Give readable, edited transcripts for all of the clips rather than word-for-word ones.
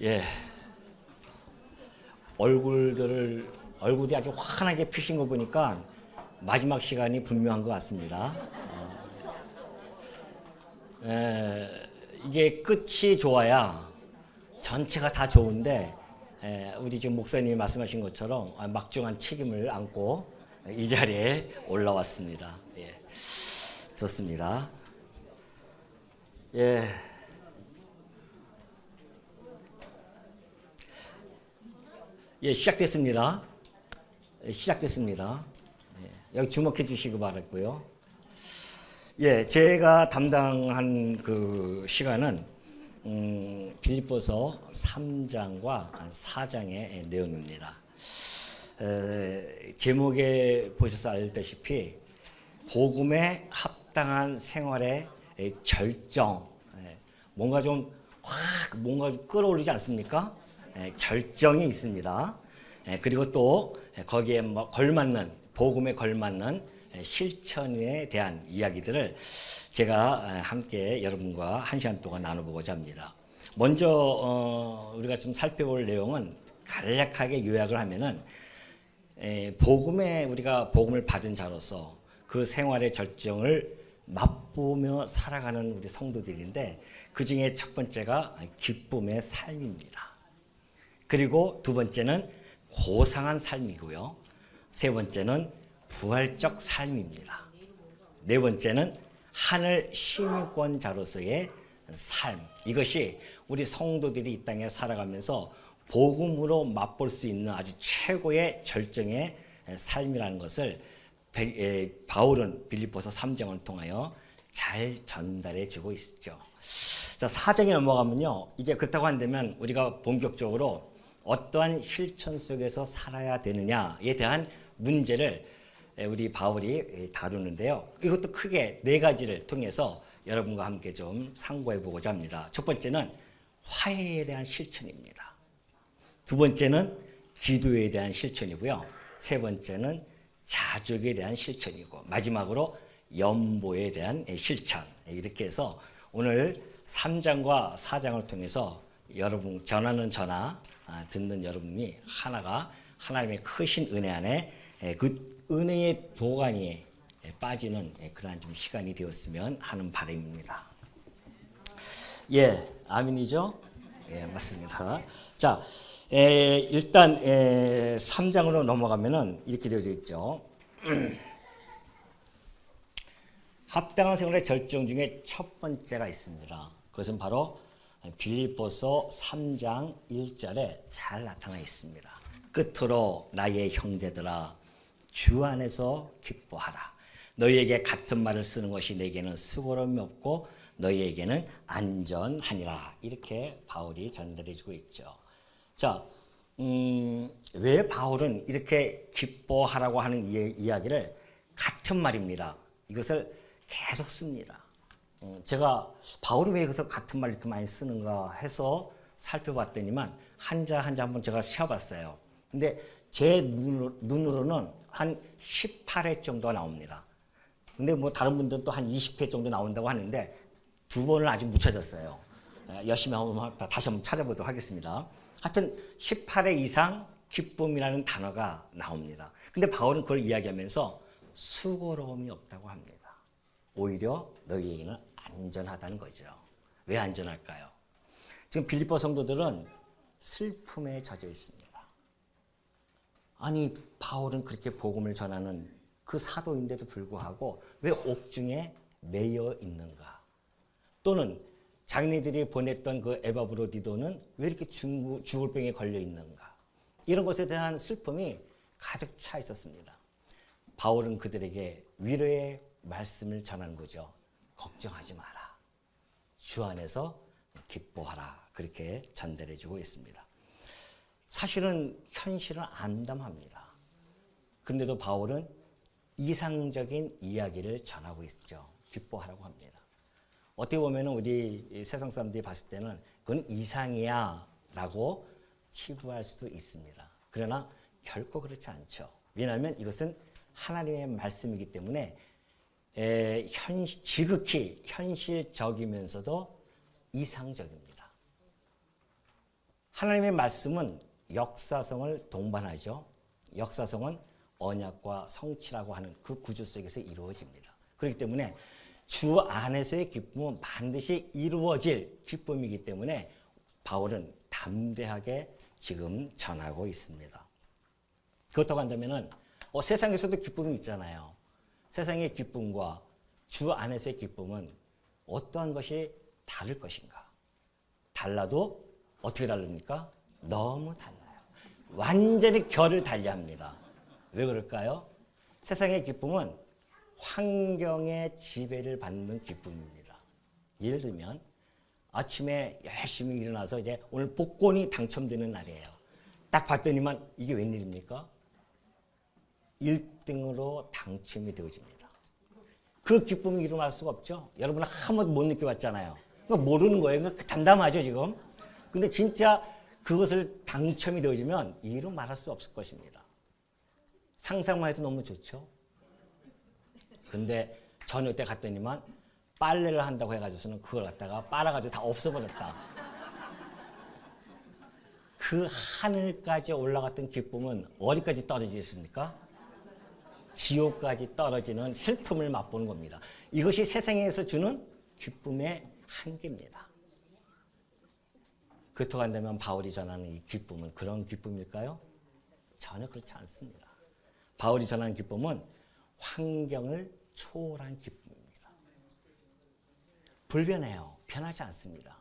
예, 얼굴이 아주 환하게 피신 거 보니까 마지막 시간이 분명한 것 같습니다. 이게 끝이 좋아야 전체가 다 좋은데, 우리 지금 목사님이 말씀하신 것처럼 막중한 책임을 안고 이 자리에 올라왔습니다. 예, 좋습니다. 예. 예, 시작됐습니다. 시작됐습니다. 예, 여기 주목해 주시기 바랐고요. 예, 제가 담당한 그 시간은 빌립보서 3장과 4장의 내용입니다. 제목에 보셔서 알다시피 복음에 합당한 생활의 절정, 뭔가 좀 확 뭔가 끌어올리지 않습니까? 절정이 있습니다. 그리고 또 거기에 걸맞는 복음에 걸맞는 실천에 대한 이야기들을 제가 함께 여러분과 한 시간 동안 나눠보고자 합니다. 먼저 우리가 좀 살펴볼 내용은 간략하게 요약을 하면은 복음에 우리가 복음을 받은 자로서 그 생활의 절정을 맛보며 살아가는 우리 성도들인데, 그 중에 첫 번째가 기쁨의 삶입니다. 그리고 두 번째는 고상한 삶이고요. 세 번째는 부활적 삶입니다. 네 번째는 하늘 시민권자로서의 삶. 이것이 우리 성도들이 이 땅에 살아가면서 복음으로 맛볼 수 있는 아주 최고의 절정의 삶이라는 것을 바울은 빌립보서 3장을 통하여 잘 전달해 주고 있죠. 자, 4장에 넘어가면요, 이제 그렇다고 한다면 우리가 본격적으로 어떠한 실천 속에서 살아야 되느냐에 대한 문제를 우리 바울이 다루는데요. 이것도 크게 네 가지를 통해서 여러분과 함께 좀 상고해 보고자 합니다. 첫 번째는 화해에 대한 실천입니다. 두 번째는 기도에 대한 실천이고요. 세 번째는 자족에 대한 실천이고, 마지막으로 연보에 대한 실천. 이렇게 해서 오늘 3장과 4장을 통해서 여러분, 전하는 전하, 듣는 여러분이 하나가 하나님의 크신 은혜 안에 그 은혜의 도가니에 빠지는 그러한 좀 시간이 되었으면 하는 바람입니다. 예, 아멘이죠? 예, 맞습니다. 자, 일단 3장으로 넘어가면은 이렇게 되어져 있죠. 합당한 생활의 절정 중에 첫 번째가 있습니다. 그것은 바로 빌립보서 3장 1절에 잘 나타나 있습니다. 끝으로 나의 형제들아, 주 안에서 기뻐하라. 너희에게 같은 말을 쓰는 것이 내게는 수고로움이 없고 너희에게는 안전하니라. 이렇게 바울이 전달해 주고 있죠. 자, 왜 바울은 이렇게 기뻐하라고 하는 이야기를 같은 말입니다. 이것을 계속 씁니다. 제가 바울이 왜 여기서 같은 말 이렇게 많이 쓰는가 해서 살펴봤더니만 한자 한자 한번 제가 세어봤어요. 근데 제 눈으로는 한 18회 정도가 나옵니다. 근데 뭐 다른 분들은 또 한 20회 정도 나온다고 하는데 두 번을 아직 못 찾았어요. 열심히 한번 다시 한번 찾아보도록 하겠습니다. 하여튼 18회 이상 기쁨이라는 단어가 나옵니다. 근데 바울은 그걸 이야기하면서 수고로움이 없다고 합니다. 오히려 너희에게는 안전하다는 거죠. 왜 안전할까요? 지금 빌립보 성도들은 슬픔에 젖어 있습니다. 아니, 바울은 그렇게 복음을 전하는 그 사도인데도 불구하고 왜 옥중에 매여 있는가? 또는 자기네들이 보냈던 그 에바브로디도는 왜 이렇게 죽을 병에 걸려 있는가? 이런 것에 대한 슬픔이 가득 차 있었습니다. 바울은 그들에게 위로의 말씀을 전하는 거죠. 걱정하지 마라. 주 안에서 기뻐하라. 그렇게 전달해 주고 있습니다. 사실은 현실은 암담합니다. 그런데도 바울은 이상적인 이야기를 전하고 있죠. 기뻐하라고 합니다. 어떻게 보면 우리 세상 사람들이 봤을 때는 그건 이상이야 라고 치부할 수도 있습니다. 그러나 결코 그렇지 않죠. 왜냐하면 이것은 하나님의 말씀이기 때문에 지극히 현실적이면서도 이상적입니다. 하나님의 말씀은 역사성을 동반하죠. 역사성은 언약과 성취라고 하는 그 구조 속에서 이루어집니다. 그렇기 때문에 주 안에서의 기쁨은 반드시 이루어질 기쁨이기 때문에 바울은 담대하게 지금 전하고 있습니다. 그렇다고 한다면 세상에서도 기쁨이 있잖아요. 세상의 기쁨과 주 안에서의 기쁨은 어떠한 것이 다를 것인가? 달라도 어떻게 다릅니까? 너무 달라요. 완전히 결을 달리합니다. 왜 그럴까요? 세상의 기쁨은 환경의 지배를 받는 기쁨입니다. 예를 들면 아침에 열심히 일어나서 이제 오늘 복권이 당첨되는 날이에요. 딱 봤더니만 이게 웬일입니까? 1등으로 당첨이 되어집니다. 그 기쁨을 이루말 수가 없죠. 여러분은 한 번도 못 느껴봤잖아요. 모르는 거예요. 담담하죠 지금. 근데 진짜 그것을 당첨이 되어지면 이루 말할 수 없을 것입니다. 상상만 해도 너무 좋죠. 근데 저녁 때 갔더니만 빨래를 한다고 해가지고서는 그걸 갖다가 빨아가지고 다 없어버렸다. 그 하늘까지 올라갔던 기쁨은 어디까지 떨어지겠습니까? 지옥까지 떨어지는 슬픔을 맛보는 겁니다. 이것이 세상에서 주는 기쁨의 한계입니다. 그렇다고 한다면 바울이 전하는 이 기쁨은 그런 기쁨일까요? 전혀 그렇지 않습니다. 바울이 전하는 기쁨은 환경을 초월한 기쁨입니다. 불변해요. 변하지 않습니다.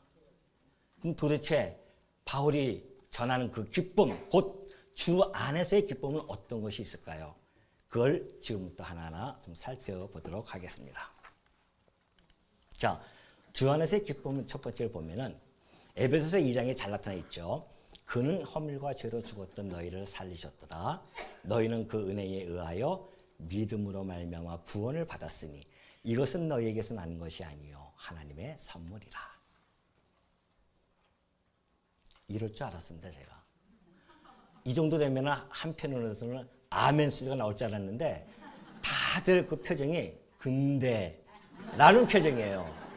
그럼 도대체 바울이 전하는 그 기쁨, 곧 주 안에서의 기쁨은 어떤 것이 있을까요? 그걸 지금부터 하나하나 좀 살펴보도록 하겠습니다. 자, 주 안에서의 기쁨을 첫 번째로 보면은 에베소서 2장에 잘 나타나 있죠. 그는 허물과 죄로 죽었던 너희를 살리셨도다. 너희는 그 은혜에 의하여 믿음으로 말미암아 구원을 받았으니 이것은 너희에게서 난 것이 아니요 하나님의 선물이라. 이럴 줄 알았습니다. 제가. 이 정도 되면 한편으로서는 아멘 소리가 나올 줄 알았는데 다들 그 표정이 근데 라는 표정이에요.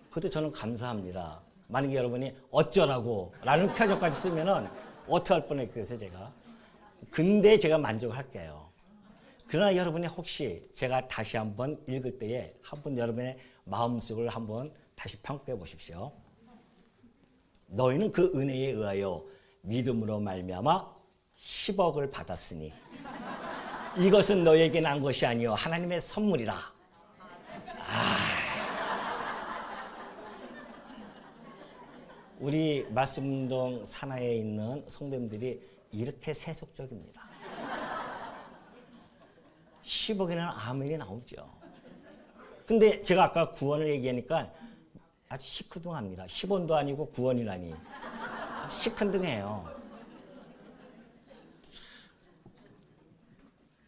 그것도 저는 감사합니다. 만약에 여러분이 어쩌라고 라는 표정까지 쓰면은 어떻게 할 뻔했겠어요, 제가. 근데 제가 만족을 할게요. 그러나 여러분이 혹시 제가 다시 한번 읽을 때에 한번 여러분의 마음속을 한번 다시 평가해 보십시오. 너희는 그 은혜에 의하여 믿음으로 말미암아 10억을 받았으니 이것은 너희에게 난 것이 아니요 하나님의 선물이라. 우리 말씀운동 산하에 있는 성도님들이 이렇게 세속적입니다. 10억이라는 아멘이 나오죠. 근데 제가 아까 구원을 얘기하니까 아주 시큰둥합니다. 10원도 아니고 구원이라니. 시큰둥해요.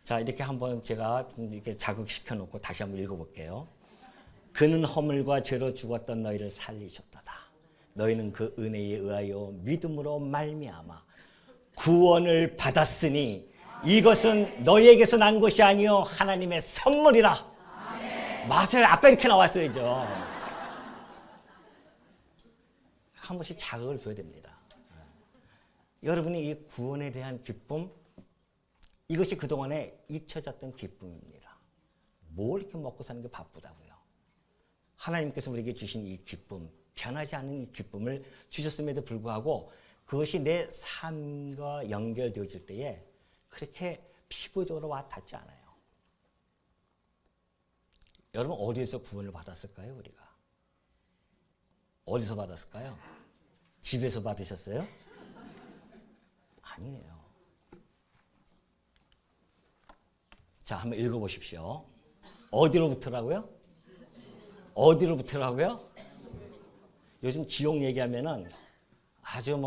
자, 이렇게 한번 제가 좀 이렇게 자극시켜 놓고 다시 한번 읽어볼게요. 그는 허물과 죄로 죽었던 너희를 살리셨도다. 너희는 그 은혜에 의하여 믿음으로 말미암아 구원을 받았으니 이것은 너희에게서 난 것이 아니요 하나님의 선물이라. 아멘. 맞아요. 아까 이렇게 나왔어야죠. 한 번씩 자극을 줘야 됩니다. 여러분이 이 구원에 대한 기쁨, 이것이 그동안에 잊혀졌던 기쁨입니다. 뭘 이렇게 먹고 사는 게 바쁘다고요. 하나님께서 우리에게 주신 이 기쁨, 변하지 않는 이 기쁨을 주셨음에도 불구하고 그것이 내 삶과 연결되어질 때에 그렇게 피부적으로 와 닿지 않아요. 여러분 어디에서 구원을 받았을까요? 우리가 어디서 받았을까요? 집에서 받으셨어요? 아니에요. 자, 한번 읽어보십시오. 어디로부터라고요? 어디로부터라고요? 요즘 지옥 얘기하면은 아주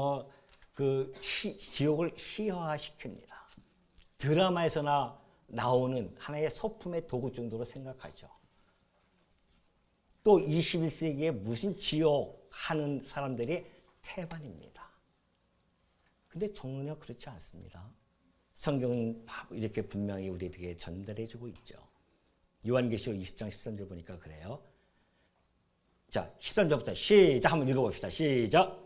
지옥을 희화화시킵니다. 드라마에서나 나오는 하나의 소품의 도구 정도로 생각하죠. 또 21세기에 무슨 지옥 하는 사람들이 태반입니다. 근데 전혀 그렇지 않습니다. 성경은 이렇게 분명히 우리에게 전달해주고 있죠. 요한계시록 20장 13절 보니까 그래요. 자, 13절부터 시작 한번 읽어봅시다. 시작.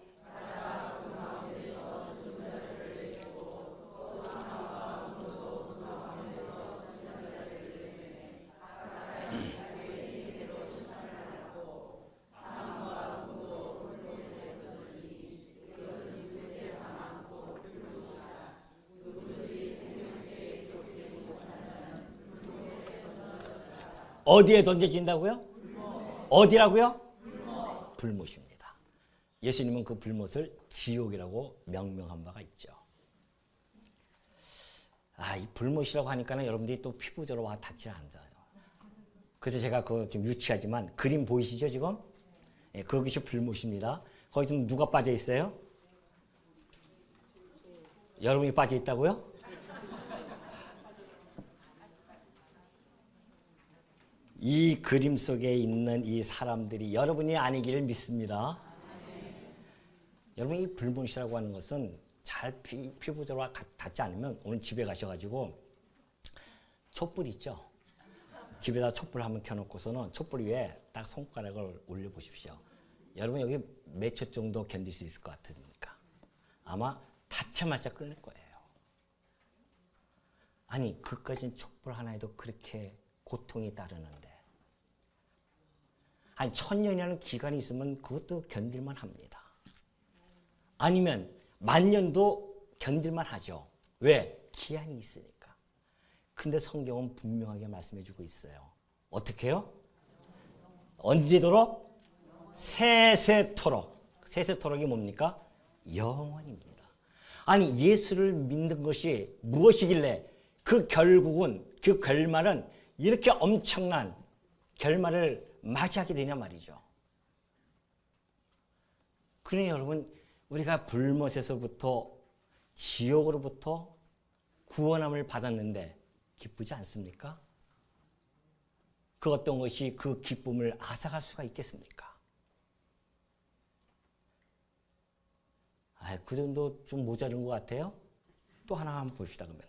어디에 던져진다고요? 어디라고요? 불못입니다. 예수님은 그 불못을 지옥이라고 명명한 바가 있죠. 이 불못이라고 하니까는 여러분들이 또 피부적으로 와 닿지 않아요. 그래서 제가 그거 좀 유치하지만 그림 보이시죠 지금? 예, 그것이 불못입니다. 거기 지금 누가 빠져 있어요? 여러분이 빠져 있다고요? 이 그림 속에 있는 이 사람들이 여러분이 아니기를 믿습니다. 여러분 이 불못이라고 하는 것은 잘 피부적으로 닿지 않으면 오늘 집에 가셔가지고 촛불 있죠? 집에다 촛불 한번 켜놓고서는 촛불 위에 딱 손가락을 올려보십시오. 여러분 여기 몇 초 정도 견딜 수 있을 것 같습니까? 아마 닿자마자 끊을 거예요. 아니 그까진 촛불 하나에도 그렇게 고통이 따르는데 한 1000년이라는 기간이 있으면 그것도 견딜만 합니다. 아니면 10,000년도 견딜만 하죠. 왜? 기한이 있으니까. 그런데 성경은 분명하게 말씀해 주고 있어요. 어떻게 해요? 언제도록? 세세토록. 세세토록이 뭡니까? 영원입니다. 아니 예수를 믿는 것이 무엇이길래 그 결국은 그 결말은 이렇게 엄청난 결말을 맞이하게 되냐 말이죠. 그러니 여러분 우리가 불못에서부터 지옥으로부터 구원함을 받았는데 기쁘지 않습니까? 그 어떤 것이 그 기쁨을 앗아갈 수가 있겠습니까? 그 정도 좀 모자른 것 같아요. 또 하나 한번 봅시다 그러면.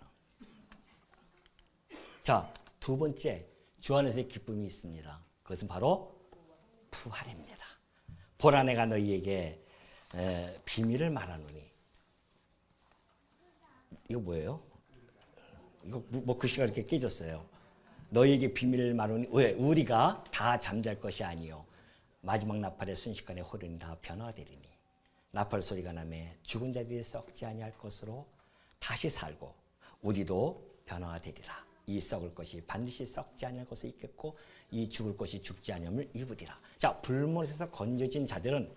자, 두 번째 주 안에서의 기쁨이 있습니다. 그것은 바로 부활입니다. 보라 내가 너희에게 비밀을 말하노니. 이거 뭐예요? 이거 뭐 글씨가 이렇게 깨졌어요. 너희에게 비밀을 말하노니 왜? 우리가 다 잠잘 것이 아니요 마지막 나팔의 순식간에 호련이 다 변화되리니 나팔 소리가 나매 죽은 자들이 썩지 아니할 것으로 다시 살고 우리도 변화가 되리라. 이 썩을 것이 반드시 썩지 아니할 것을 입겠고 이 죽을 것이 죽지 아니함을 입으리라. 자, 불못에서 건져진 자들은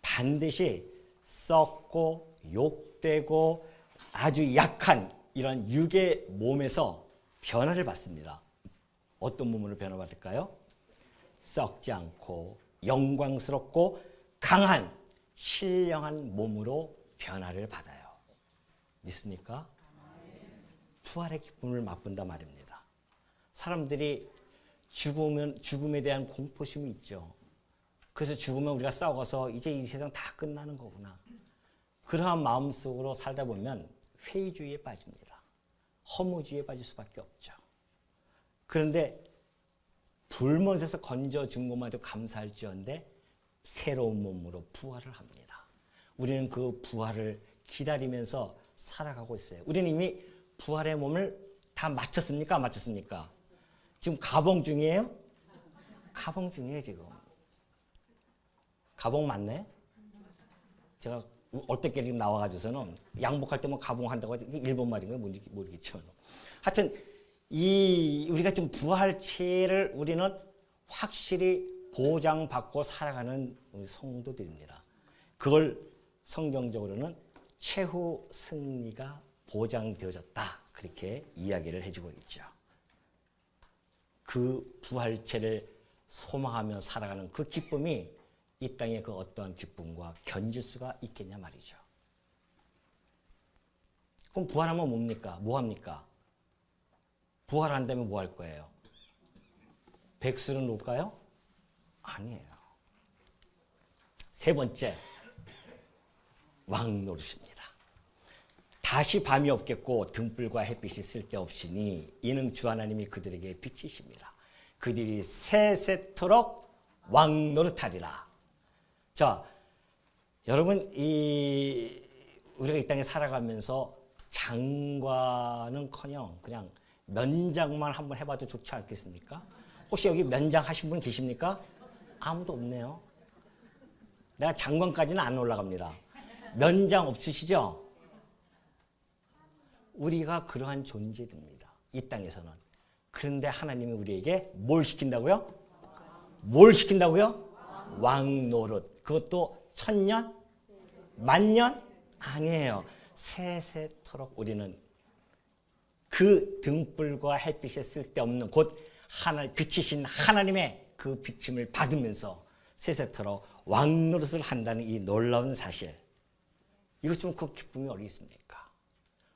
반드시 썩고 욕되고 아주 약한 이런 육의 몸에서 변화를 받습니다. 어떤 몸으로 변화받을까요? 썩지 않고 영광스럽고 강한 신령한 몸으로 변화를 받아요. 믿습니까? 부활의 기쁨을 맛본다 말입니다. 사람들이 죽음에 대한 공포심이 있죠. 그래서 죽으면 우리가 싸워서 이제 이 세상 다 끝나는 거구나. 그러한 마음속으로 살다 보면 회의주의에 빠집니다. 허무주의에 빠질 수밖에 없죠. 그런데 불못에서 건져준 것만도 감사할지언데 새로운 몸으로 부활을 합니다. 우리는 그 부활을 기다리면서 살아가고 있어요. 우리는 이미 부활의 몸을 다 마쳤습니까? 안 마쳤습니까? 지금 가봉 중이에요? 가봉 중이에요 지금. 가봉 맞네? 제가 어떻게 지금 나와가지고서는 양복할 때 뭐 가봉 한다고 하지 일본 말인가요? 뭔지 모르겠죠. 하여튼 우리가 지금 부활체를 우리는 확실히 보장받고 살아가는 우리 성도들입니다. 그걸 성경적으로는 최후 승리가 보장되어졌다. 그렇게 이야기를 해주고 있죠. 그 부활체를 소망하며 살아가는 그 기쁨이 이 땅의 그 어떠한 기쁨과 견질 수가 있겠냐 말이죠. 그럼 부활하면 뭡니까? 뭐 합니까? 부활한다면 뭐 할 거예요? 백수를 놓을까요? 아니에요. 세 번째, 왕 노릇입니다. 다시 밤이 없겠고 등불과 햇빛이 쓸데없으니 이는 주 하나님이 그들에게 빛이십니다. 그들이 세세토록 왕 노릇하리라. 자, 여러분 우리가 이 땅에 살아가면서 장관은커녕 그냥 면장만 한번 해봐도 좋지 않겠습니까? 혹시 여기 면장 하신 분 계십니까? 아무도 없네요. 내가 장관까지는 안 올라갑니다. 면장 없으시죠? 우리가 그러한 존재입니다. 이 땅에서는. 그런데 하나님이 우리에게 뭘 시킨다고요? 뭘 시킨다고요? 왕노릇. 그것도 천년? 만년? 아니에요. 세세토록 우리는 그 등불과 햇빛에 쓸데없는 곧 빛이신 하나님의 그 비침을 받으면서 세세토록 왕노릇을 한다는 이 놀라운 사실. 이것 좀 그 기쁨이 어디 있습니까?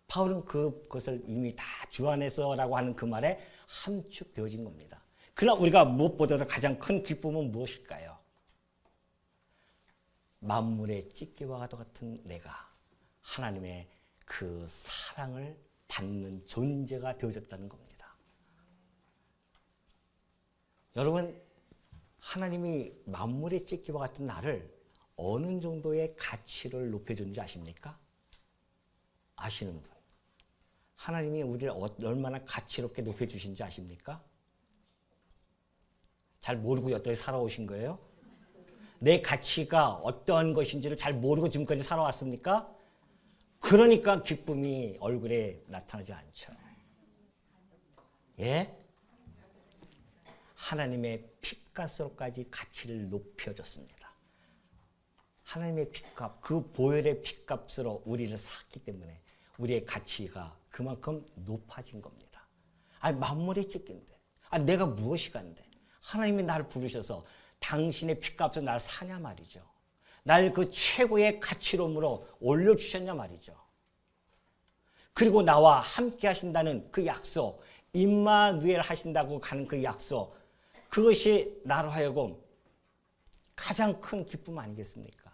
바울은 그것을 이미 다 주 안에서라고 하는 그 말에 함축되어진 겁니다. 그러나 우리가 무엇보다도 가장 큰 기쁨은 무엇일까요? 만물의 찢기와 같은 내가 하나님의 그 사랑을 받는 존재가 되어졌다는 겁니다. 여러분, 하나님이 만물의 찢기와 같은 나를 어느 정도의 가치를 높여주는지 아십니까? 아시는 분. 하나님이 우리를 얼마나 가치롭게 높여주신지 아십니까? 잘 모르고 여태까지 살아오신 거예요? 내 가치가 어떠한 것인지를 잘 모르고 지금까지 살아왔습니까? 그러니까 기쁨이 얼굴에 나타나지 않죠. 예? 하나님의 핏값으로까지 가치를 높여줬습니다. 하나님의 핏값, 그 보혈의 핏값으로 우리를 샀기 때문에 우리의 가치가 그만큼 높아진 겁니다. 아니, 만물의 찢긴데, 내가 무엇이 간데, 하나님이 나를 부르셔서 당신의 핏값으로 나를 사냐 말이죠. 날 그 최고의 가치로움으로 올려주셨냐 말이죠. 그리고 나와 함께 하신다는 그 약속, 임마누엘 하신다고 가는 그 약속, 그것이 나로 하여금 가장 큰 기쁨 아니겠습니까?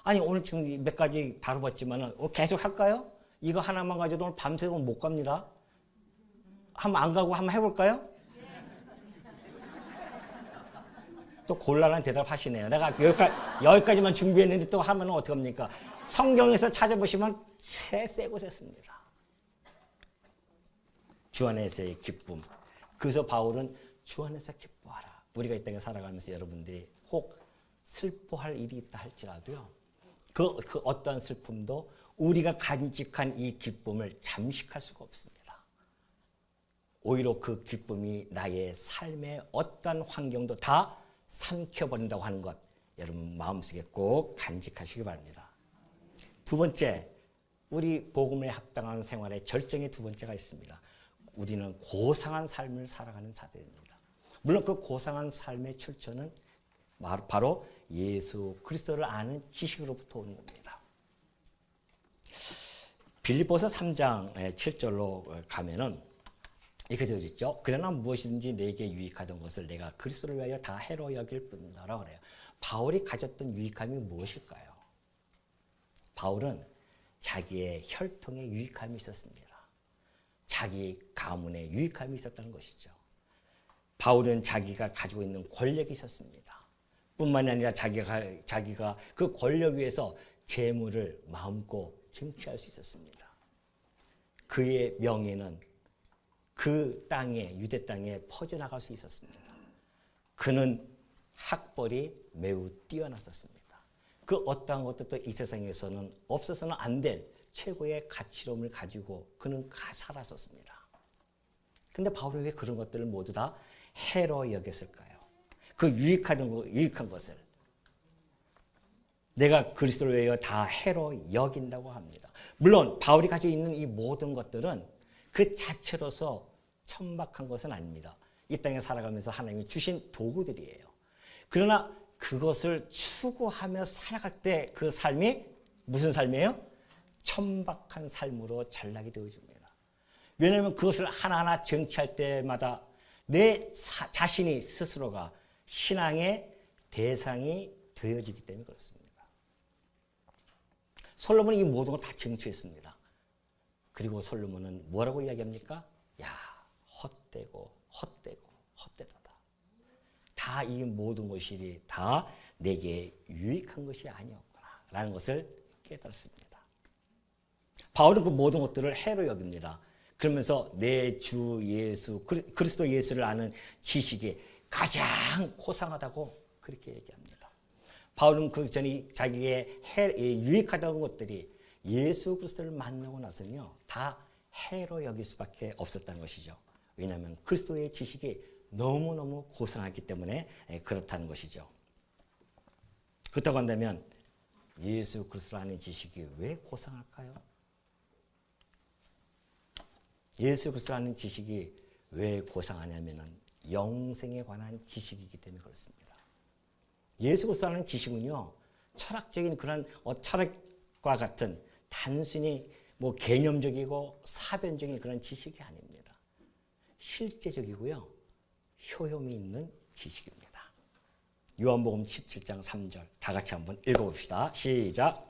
아니, 오늘 지금 몇 가지 다뤄봤지만 계속 할까요? 이거 하나만 가지고 오늘 밤새고 못 갑니다. 한번 안 가고 한번 해볼까요? 또 곤란한 대답 하시네요. 내가 여기까지만 준비했는데 또 하면 어떡합니까? 성경에서 찾아보시면 새 곳에 씁니다. 주 안에서의 기쁨. 그래서 바울은 주 안에서 기뻐하라. 우리가 이 땅에 살아가면서 여러분들이 혹 슬퍼할 일이 있다 할지라도요. 그 어떤 슬픔도 우리가 간직한 이 기쁨을 잠식할 수가 없습니다. 오히려 그 기쁨이 나의 삶의 어떤 환경도 다 삼켜버린다고 하는 것, 여러분 마음속에 꼭 간직하시기 바랍니다. 두 번째, 우리 복음에 합당한 생활의 절정의 두 번째가 있습니다. 우리는 고상한 삶을 살아가는 자들입니다. 물론 그 고상한 삶의 출처는 바로 예수 그리스도를 아는 지식으로부터 오는 겁니다. 빌립보서 3장 7절로 가면은 이렇게 되어 있죠. 그러나 무엇이든지 내게 유익하던 것을 내가 그리스도를 위하여 다 해로 여길 뿐더라 그래요. 바울이 가졌던 유익함이 무엇일까요? 바울은 자기의 혈통에 유익함이 있었습니다. 자기 가문에 유익함이 있었다는 것이죠. 바울은 자기가 가지고 있는 권력이 있었습니다. 뿐만이 아니라 자기가 그 권력 위에서 재물을 마음껏 쟁취할 수 있었습니다. 그의 명예는 그 땅에, 유대 땅에 퍼져나갈 수 있었습니다. 그는 학벌이 매우 뛰어났었습니다. 그 어떠한 것도 이 세상에서는 없어서는 안 될 최고의 가치로움을 가지고 그는 살았었습니다. 근데 바울은 왜 그런 것들을 모두 다 해로 여겼을까요? 그 유익한 것을 내가 그리스도를 위하여 다 해로 여긴다고 합니다. 물론 바울이 가지고 있는 이 모든 것들은 그 자체로서 천박한 것은 아닙니다. 이 땅에 살아가면서 하나님이 주신 도구들이에요. 그러나 그것을 추구하며 살아갈 때 그 삶이 무슨 삶이에요? 천박한 삶으로 전락이 되어집니다. 왜냐하면 그것을 하나하나 쟁취할 때마다 내 자신이 스스로가 신앙의 대상이 되어지기 때문에 그렇습니다. 솔로몬이 이 모든 걸 다 쟁취했습니다. 그리고 솔로몬은 뭐라고 이야기합니까? 야, 헛되고 헛되도다. 다 이 모든 것이 다 내게 유익한 것이 아니었구나 라는 것을 깨달습니다. 바울은 그 모든 것들을 해로 여깁니다. 그러면서 내 주 예수 그리스도 예수를 아는 지식이 가장 고상하다고 그렇게 얘기합니다. 바울은 그 전에 자기의 유익하다는 것들이 예수 그리스도를 만나고 나서는요 다 해로 여길 수밖에 없었다는 것이죠. 왜냐하면 그리스도의 지식이 너무너무 고상하기 때문에 그렇다는 것이죠. 그렇다고 한다면 예수 그리스도를 아는 지식이 왜 고상할까요? 예수 그리스도를 아는 지식이 왜 고상하냐면 영생에 관한 지식이기 때문에 그렇습니다. 예수 그리스도를 아는 지식은요, 철학적인 그런 철학과 같은 단순히 뭐 개념적이고 사변적인 그런 지식이 아닙니다. 실제적이고요, 효용이 있는 지식입니다. 요한복음 17장 3절 다 같이 한번 읽어봅시다. 시작.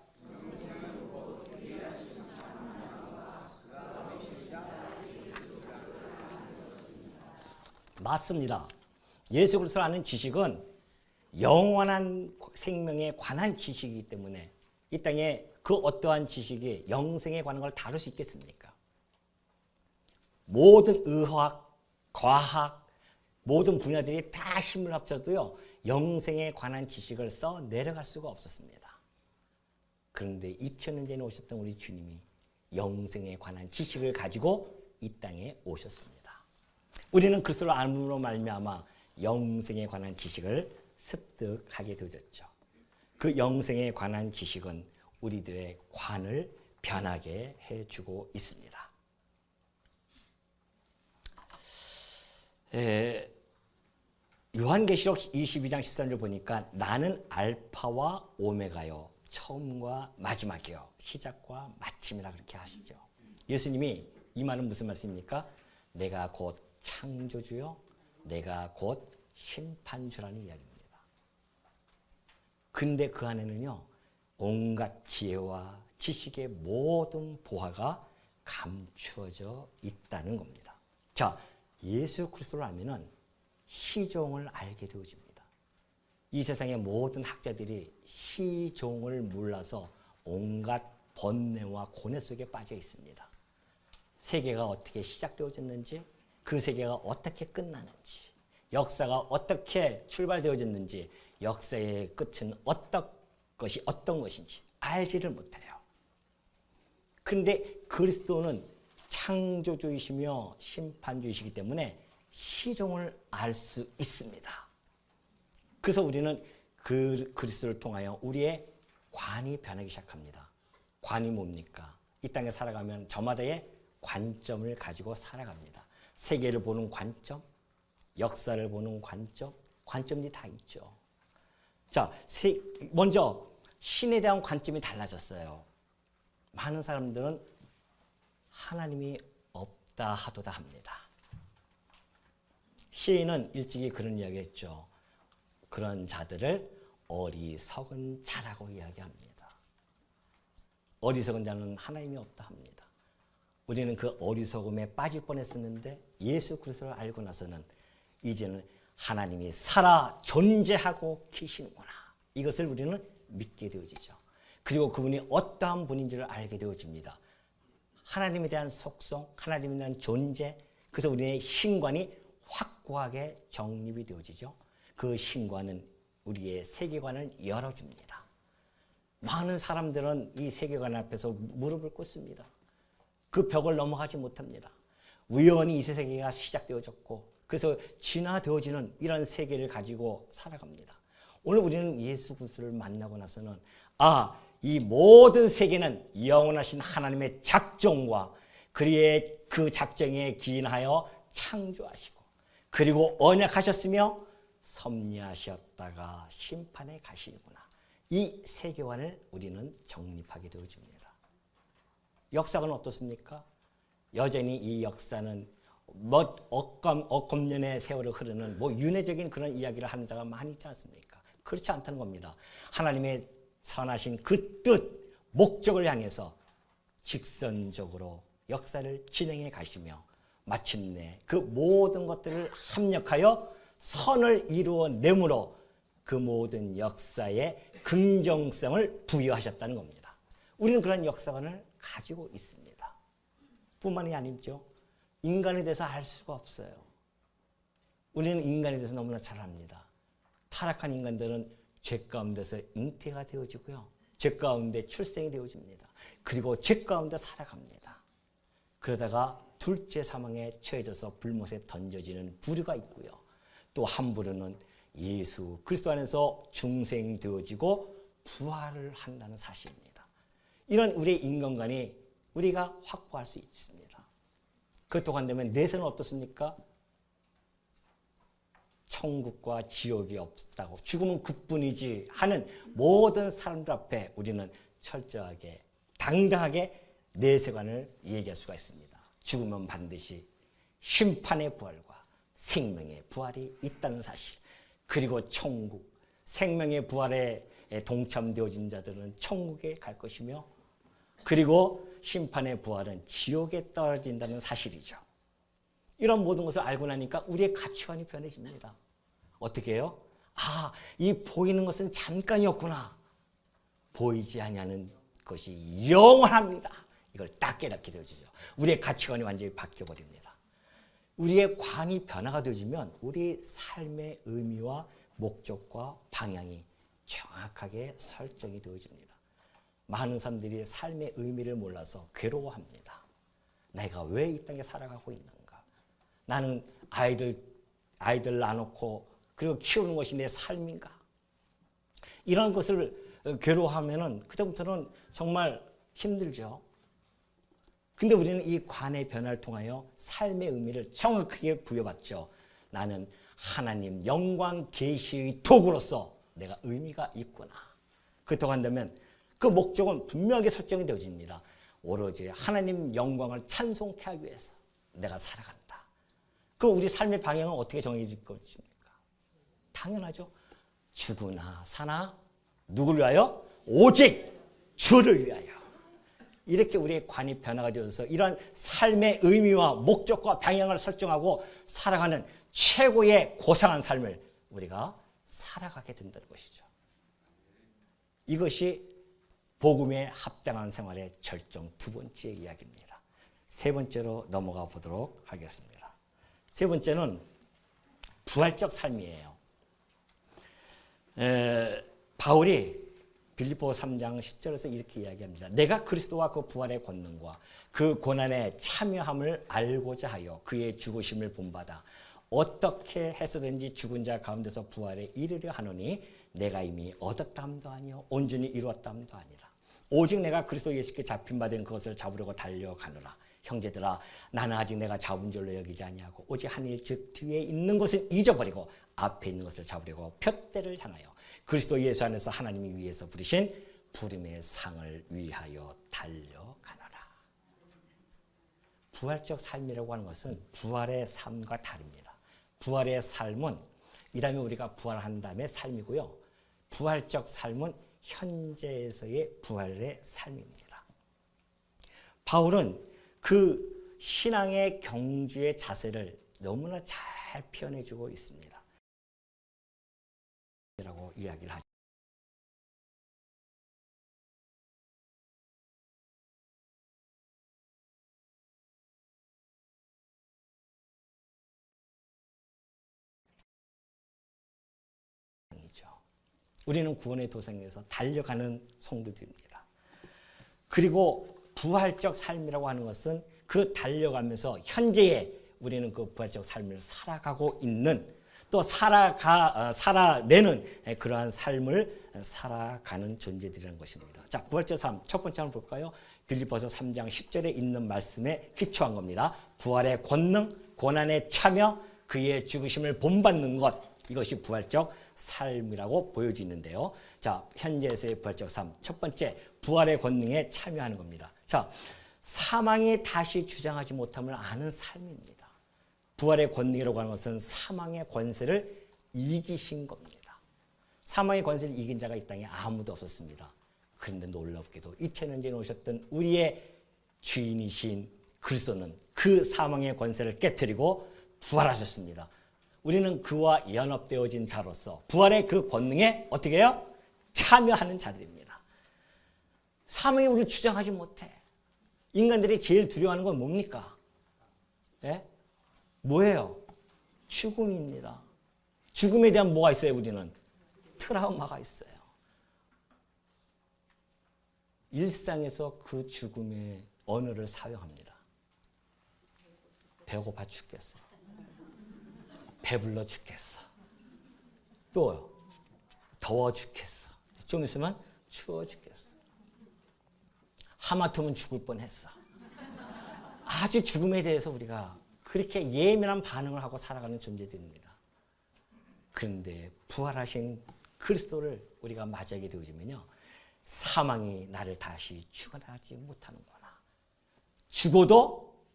맞습니다. 예수 그리스도를 아는 지식은 영원한 생명에 관한 지식이기 때문에 이 땅에 그 어떠한 지식이 영생에 관한 걸 다룰 수 있겠습니까? 모든 의학, 과학, 모든 분야들이 다 힘을 합쳐도요, 영생에 관한 지식을 써 내려갈 수가 없었습니다. 그런데 2000년 전에 오셨던 우리 주님이 영생에 관한 지식을 가지고 이 땅에 오셨습니다. 우리는 그리스도를 알므로 말미암아 영생에 관한 지식을 습득하게 되었죠. 그 영생에 관한 지식은 우리들의 관을 변하게 해주고 있습니다. 요한계시록 22장 13절 보니까 나는 알파와 오메가요, 처음과 마지막이요, 시작과 마침이라 그렇게 하시죠. 예수님이 이 말은 무슨 말씀입니까? 내가 곧 창조주요, 내가 곧 심판주라는 이야기입니다. 근데 그 안에는요, 온갖 지혜와 지식의 모든 보화가 감추어져 있다는 겁니다. 자, 예수 그리스도를 알면은 시종을 알게 되어집니다. 이 세상의 모든 학자들이 시종을 몰라서 온갖 번뇌와 고뇌 속에 빠져 있습니다. 세계가 어떻게 시작되어졌는지, 그 세계가 어떻게 끝나는지, 역사가 어떻게 출발되어졌는지, 역사의 끝은 어떤 것인지 알지를 못해요. 그런데 그리스도는 창조주이시며 심판주이시기 때문에 시종을 알 수 있습니다. 그래서 우리는 그 그리스도를 통하여 우리의 관이 변하기 시작합니다. 관이 뭡니까? 이 땅에 살아가면 저마다의 관점을 가지고 살아갑니다. 세계를 보는 관점, 역사를 보는 관점, 관점이 다 있죠. 자, 먼저 신에 대한 관점이 달라졌어요. 많은 사람들은 하나님이 없다 하도다 합니다. 시인은 일찍이 그런 이야기했죠. 그런 자들을 어리석은 자라고 이야기합니다. 어리석은 자는 하나님이 없다 합니다. 우리는 그 어리석음에 빠질 뻔했었는데 예수 그리스도를 알고 나서는 이제는 하나님이 살아 존재하고 계시는구나, 이것을 우리는 믿게 되어지죠. 그리고 그분이 어떠한 분인지를 알게 되어집니다. 하나님에 대한 속성, 하나님에 대한 존재, 그래서 우리의 신관이 확고하게 정립이 되어지죠. 그 신관은 우리의 세계관을 열어줍니다. 많은 사람들은 이 세계관 앞에서 무릎을 꿇습니다. 그 벽을 넘어가지 못합니다. 우연히 이 세계가 시작되어졌고, 그래서 진화되어지는 이런 세계를 가지고 살아갑니다. 오늘 우리는 예수 그리스도를 만나고 나서는 이 모든 세계는 영원하신 하나님의 작정과 그의 그 작정에 기인하여 창조하시고, 그리고 언약하셨으며 섭리하셨다가 심판에 가시는구나, 이 세계관을 우리는 정립하게 되어집니다. 역사는 어떻습니까? 여전히 이 역사는 억겁년의 세월을 흐르는 윤회적인 그런 이야기를 하는 자가 많이 있지 않습니까? 그렇지 않다는 겁니다. 하나님의 선하신 그 뜻, 목적을 향해서 직선적으로 역사를 진행해 가시며 마침내 그 모든 것들을 합력하여 선을 이루어내므로 그 모든 역사에 긍정성을 부여하셨다는 겁니다. 우리는 그런 역사관을 가지고 있습니다. 뿐만이 아니죠. 인간에 대해서 알 수가 없어요. 우리는 인간에 대해서 너무나 잘 압니다. 타락한 인간들은 죄 가운데서 잉태가 되어지고요, 죄 가운데 출생이 되어집니다. 그리고 죄 가운데 살아갑니다. 그러다가 둘째 사망에 처해져서 불못에 던져지는 부류가 있고요. 또 한 부류는 예수 그리스도 안에서 중생되어지고 부활을 한다는 사실입니다. 이런 우리의 인간관이 우리가 확보할 수 있습니다. 그렇다고 한다면 내세는 어떻습니까? 천국과 지옥이 없다고, 죽음은 그뿐이지 하는 모든 사람들 앞에 우리는 철저하게 당당하게 내세관을 얘기할 수가 있습니다. 죽음은 반드시 심판의 부활과 생명의 부활이 있다는 사실, 그리고 천국, 생명의 부활에 동참되어진 자들은 천국에 갈 것이며, 그리고 심판의 부활은 지옥에 떨어진다는 사실이죠. 이런 모든 것을 알고 나니까 우리의 가치관이 변해집니다. 어떻게 해요? 아, 이 보이는 것은 잠깐이었구나. 보이지 아니하는 것이 영원합니다. 이걸 딱 깨닫게 되어지죠. 우리의 가치관이 완전히 바뀌어버립니다. 우리의 관이 변화가 되어지면 우리 삶의 의미와 목적과 방향이 정확하게 설정이 되어집니다. 많은 사람들이 삶의 의미를 몰라서 괴로워합니다. 내가 왜 이 땅에 살아가고 있는가? 나는 아이들 낳아놓고 그리고 키우는 것이 내 삶인가? 이런 것을 괴로워하면은 그때부터는 정말 힘들죠. 근데 우리는 이 관의 변화를 통하여 삶의 의미를 정확하게 부여받죠. 나는 하나님 영광 계시의 도구로서 내가 의미가 있구나. 그렇다고 한다면 그 목적은 분명하게 설정이 되어집니다. 오로지 하나님 영광을 찬송케 하기 위해서 내가 살아간다. 그럼 우리 삶의 방향은 어떻게 정해질 것입니까? 당연하죠. 죽으나 사나 누구를 위하여? 오직 주를 위하여. 이렇게 우리의 관이 변화가 되어서 이러한 삶의 의미와 목적과 방향을 설정하고 살아가는 최고의 고상한 삶을 우리가 살아가게 된다는 것이죠. 이것이 복음에 합당한 생활의 절정 두 번째 이야기입니다. 세 번째로 넘어가 보도록 하겠습니다. 세 번째는 부활적 삶이에요. 바울이 빌립보서 3장 10절에서 이렇게 이야기합니다. 내가 그리스도와 그 부활의 권능과 그 고난에 참여함을 알고자 하여 그의 죽으심을 본받아 어떻게 해서든지 죽은 자 가운데서 부활에 이르려 하노니 내가 이미 얻었담도 아니요 온전히 이루었담도 아니라 오직 내가 그리스도 예수께 잡힌 바 된 그것을 잡으려고 달려가노라. 형제들아 나는 아직 내가 잡은 줄로 여기지 아니하고 오직 한 일 즉 뒤에 있는 것을 잊어버리고 앞에 있는 것을 잡으려고 푯대를 향하여 그리스도 예수 안에서 하나님이 위에서 부르신 부름의 상을 위하여 달려가노라. 부활적 삶이라고 하는 것은 부활의 삶과 다릅니다. 부활의 삶은 이라면 우리가 부활한 다음에 삶이고요. 부활적 삶은 현재에서의 부활의 삶입니다. 바울은 그 신앙의 경주의 자세를 너무나 잘 표현해주고 있습니다. 라고 이야기를 하죠. 우리는 구원의 도상에서 달려가는 성도들입니다. 그리고 부활적 삶이라고 하는 것은 그 달려가면서 현재에 우리는 그 부활적 삶을 살아가고 있는 또 살아내는 그러한 삶을 살아가는 존재들이라는 것입니다. 자, 부활적 삶 첫 번째 한번 볼까요? 빌립보서 3장 10절에 있는 말씀에 기초한 겁니다. 부활의 권능, 고난의 참여, 그의 죽으심을 본받는 것, 이것이 부활적 삶이라고 보여지는데요. 자, 현재에서의 부활적 삶 첫 번째, 부활의 권능에 참여하는 겁니다. 자, 사망이 다시 주장하지 못함을 아는 삶입니다. 부활의 권능이라고 하는 것은 사망의 권세를 이기신 겁니다. 사망의 권세를 이긴 자가 이 땅에 아무도 없었습니다. 그런데 놀랍게도 2000년 전에 오셨던 우리의 주인이신 그리스도는 그 사망의 권세를 깨뜨리고 부활하셨습니다. 우리는 그와 연합되어진 자로서 부활의 그 권능에 어떻게 해요? 참여하는 자들입니다. 사망이 우리를 주장하지 못해. 인간들이 제일 두려워하는 건 뭡니까? 예? 뭐예요? 죽음입니다. 죽음에 대한 뭐가 있어요? 우리는 트라우마가 있어요. 일상에서 그 죽음의 언어를 사용합니다. 배고파 죽겠어. 배불러 죽겠어. 또 더워 죽겠어. 좀 있으면 추워 죽겠어. 하마터면 죽을 뻔했어. 아주 죽음에 대해서 우리가 그렇게 예민한 반응을 하고 살아가는 존재들입니다. 그런데 부활하신 그리스도를 우리가 맞이하게 되어지면요, 사망이 나를 다시 추가하지 못하는구나. 죽어도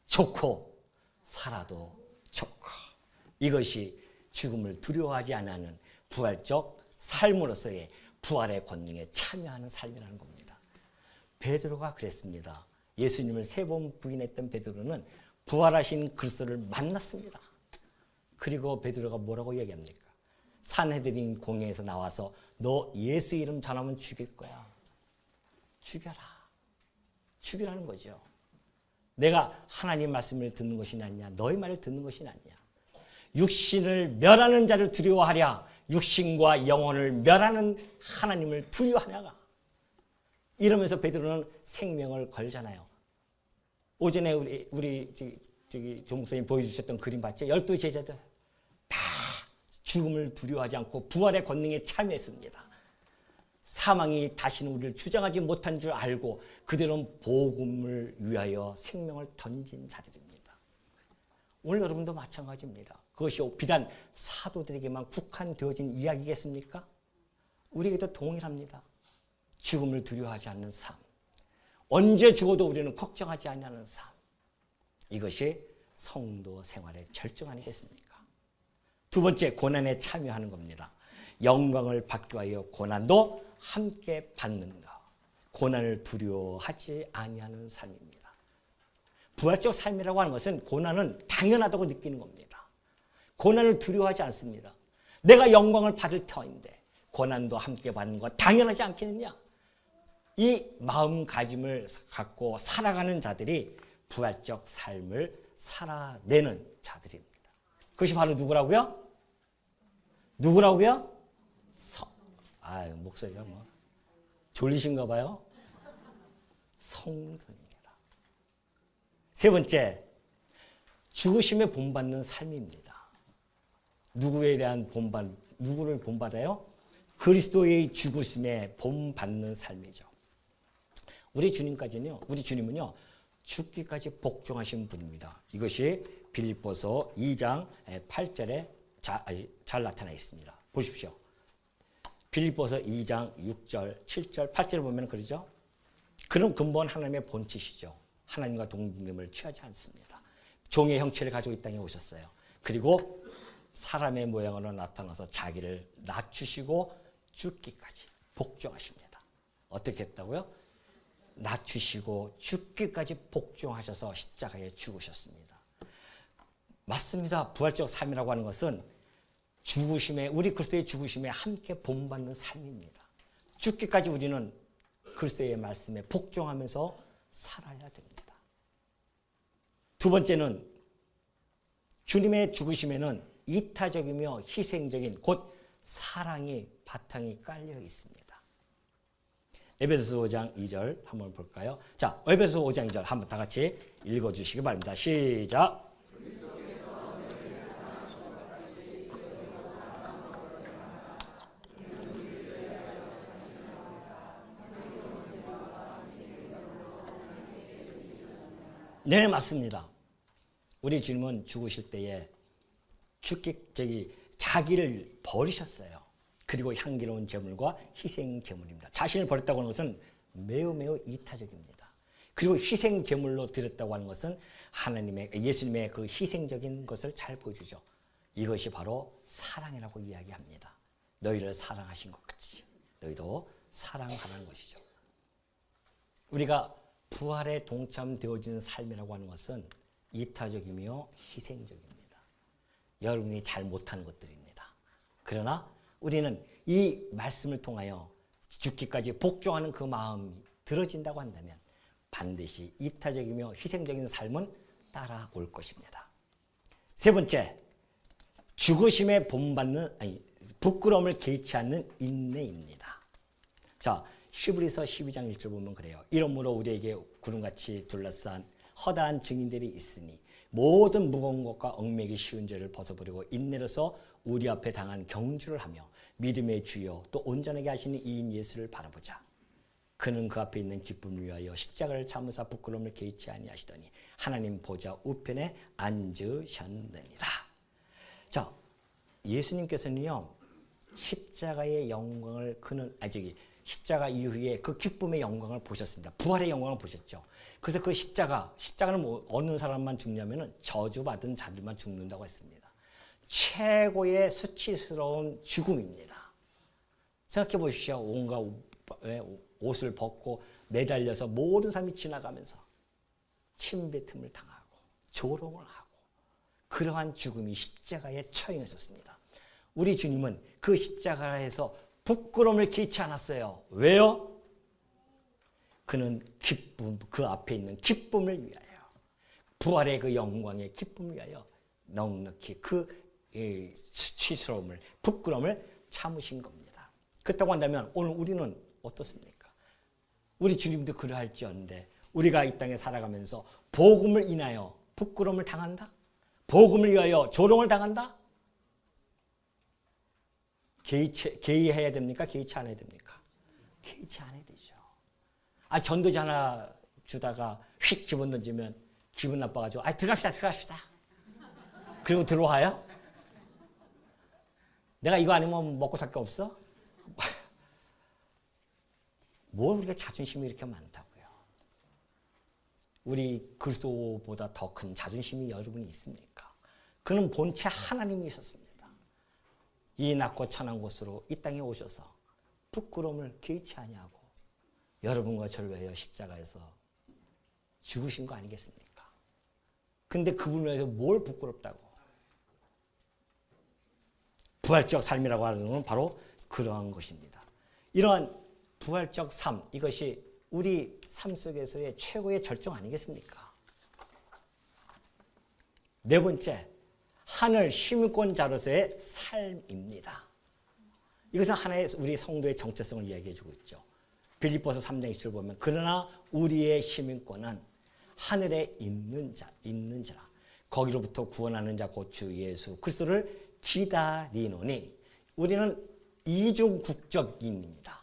좋고 살아도 좋고, 이것이 죽음을 두려워하지 않는 부활적 삶으로서의 부활의 권능에 참여하는 삶이라는 겁니다. 베드로가 그랬습니다. 예수님을 3번 부인했던 베드로는 부활하신 그리스도를 만났습니다. 그리고 베드로가 뭐라고 얘기합니까? 산헤드린 공회에서 나와서 너 예수 이름 전하면 죽일 거야. 죽여라. 죽이라는 거죠. 내가 하나님 말씀을 듣는 것이 낫냐, 너희 말을 듣는 것이 낫냐. 육신을 멸하는 자를 두려워하랴, 육신과 영혼을 멸하는 하나님을 두려워하냐가. 이러면서 베드로는 생명을 걸잖아요. 오전에 우리 조 목사님 보여주셨던 그림 봤죠? 12제자들 다 죽음을 두려워하지 않고 부활의 권능에 참여했습니다. 사망이 다시는 우리를 주장하지 못한 줄 알고 그들은 복음을 위하여 생명을 던진 자들입니다. 오늘 여러분도 마찬가지입니다. 그것이 비단 사도들에게만 국한되어진 이야기겠습니까? 우리에게도 동일합니다. 죽음을 두려워하지 않는 삶, 언제 죽어도 우리는 걱정하지 않는 삶, 이것이 성도 생활의 절정 아니겠습니까? 두 번째, 고난에 참여하는 겁니다. 영광을 받기 위하여 고난도 함께 받는 것. 고난을 두려워하지 아니하는 삶입니다. 부활적 삶이라고 하는 것은 고난은 당연하다고 느끼는 겁니다. 고난을 두려워하지 않습니다. 내가 영광을 받을 터인데 고난도 함께 받는 것 당연하지 않겠느냐? 이 마음가짐을 갖고 살아가는 자들이 부활적 삶을 살아내는 자들입니다. 그것이 바로 누구라고요? 누구라고요? 목소리가 뭐 졸리신가 봐요. 성도입니다. 세 번째, 죽으심에 본받는 삶입니다. 누구에 대한 누구를 본받아요? 그리스도의 죽으심에 본받는 삶이죠. 우리 주님은요, 죽기까지 복종하신 분입니다. 이것이 빌립보서 2장 8절에 잘 나타나 있습니다. 보십시오. 빌립보서 2장 6절, 7절, 8절을 보면 그러죠. 그런 근본 하나님의 본체시죠. 하나님과 동등됨을 취하지 않습니다. 종의 형체를 가지고 이 땅에 오셨어요. 그리고 사람의 모양으로 나타나서 자기를 낮추시고 죽기까지 복종하십니다. 어떻게 했다고요? 낮추시고 죽기까지 복종하셔서 십자가에 죽으셨습니다. 맞습니다. 부활적 삶이라고 하는 것은 우리 그리스도의 죽으심에 함께 본받는 삶입니다. 죽기까지 우리는 그리스도의 말씀에 복종하면서 살아야 됩니다. 두 번째는 주님의 죽으심에는 이타적이며 희생적인 곧 사랑이 바탕이 깔려 있습니다. 에베소서 5장 2절 한번 볼까요? 자, 에베소서 5장 2절 한번 다 같이 읽어주시기 바랍니다. 시작. 네, 맞습니다. 우리 주님은 죽으실 때에 자기를 버리셨어요. 그리고 향기로운 제물과 희생 제물입니다. 자신을 버렸다고 하는 것은 매우 매우 이타적입니다. 그리고 희생 제물로 드렸다고 하는 것은 예수님의 그 희생적인 것을 잘 보여주죠. 이것이 바로 사랑이라고 이야기합니다. 너희를 사랑하신 것 같이 너희도 사랑하라는 것이죠. 우리가 부활에 동참되어진 삶이라고 하는 것은 이타적이며 희생적입니다. 여러분이 잘 못하는 것들입니다. 그러나 우리는 이 말씀을 통하여 죽기까지 복종하는 그 마음이 들어진다고 한다면 반드시 이타적이며 희생적인 삶은 따라올 것입니다. 세 번째, 죽으심에 본받는 부끄러움을 개의치 않는 인내입니다. 자, 히브리서 12장 1절 보면 그래요. 이러므로 우리에게 구름같이 둘러싼 허다한 증인들이 있으니 모든 무거운 것과 얽매기 쉬운 죄를 벗어버리고 인내로서 우리 앞에 당한 경주를 하며 믿음의 주여 또 온전하게 하시는 이인 예수를 바라보자. 그는 그 앞에 있는 기쁨을 위하여 십자가를 참으사 부끄러움을 개의치 아니하시더니 하나님 보좌 우편에 앉으셨느니라. 자, 예수님께서는요 십자가의 영광을 십자가 이후에 그 기쁨의 영광을 보셨습니다. 부활의 영광을 보셨죠. 그래서 그 십자가는 뭐 어느 사람만 죽냐면은 저주받은 자들만 죽는다고 했습니다. 최고의 수치스러운 죽음입니다. 생각해 보십시오. 온갖 옷을 벗고 매달려서 모든 사람이 지나가면서 침뱉음을 당하고 조롱을 하고 그러한 죽음이 십자가에 처형했었습니다. 우리 주님은 그 십자가에서 부끄러움을 개의치 않았어요. 왜요? 그는 그 앞에 있는 기쁨을 위하여, 부활의 그 영광의 기쁨을 위하여 넉넉히 그 수치스러움을, 부끄러움을 참으신 겁니다. 그렇다고 한다면 오늘 우리는 어떻습니까? 우리 주님도 그러할지언데 우리가 이 땅에 살아가면서 복음을 인하여 부끄러움을 당한다? 복음을 위하여 조롱을 당한다? 개의해야 됩니까? 개의치 않아야 됩니까? 개의치 않아야 되죠. 전도지 하나 주다가 휙 집어던지면 기분 나빠가지고 들어갑시다. 그리고 들어와요? 내가 이거 아니면 먹고 살 게 없어? 뭘 우리가 자존심이 이렇게 많다고요? 우리 그리스도보다 더 큰 자존심이 여러분이 있습니까? 그는 본체 하나님이 있었습니다. 이 낮고 천한 곳으로 이 땅에 오셔서 부끄러움을 개의치 아니하고 여러분과 저를 위하여 십자가에서 죽으신 거 아니겠습니까? 근데 그분을 위해서 뭘 부끄럽다고? 부활적 삶이라고 하는 건 바로 그러한 것입니다. 이러한 부활적 삶, 이것이 우리 삶 속에서의 최고의 절정 아니겠습니까? 네 번째, 하늘 시민권자로서의 삶입니다. 이것은 하나의 우리 성도의 정체성을 이야기해 주고 있죠. 빌립보서 3장 20절 보면 그러나 우리의 시민권은 하늘에 있는지라 거기로부터 구원하는 자 곧 주 예수 그리스도를 기다리노니 우리는 이중 국적인입니다.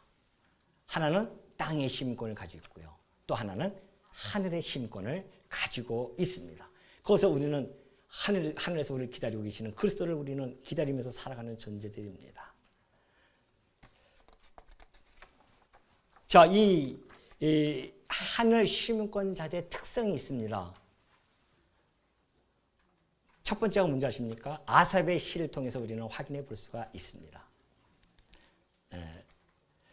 하나는 땅의 시민권을 가지고 있고요. 또 하나는 하늘의 시민권을 가지고 있습니다. 거기서 우리는 하늘에서 우리를 기다리고 계시는 그리스도를 우리는 기다리면서 살아가는 존재들입니다. 자, 이 하늘 시민권자들의 특성이 있습니다. 첫 번째가 뭔지 아십니까? 아삽의 시를 통해서 우리는 확인해 볼 수가 있습니다.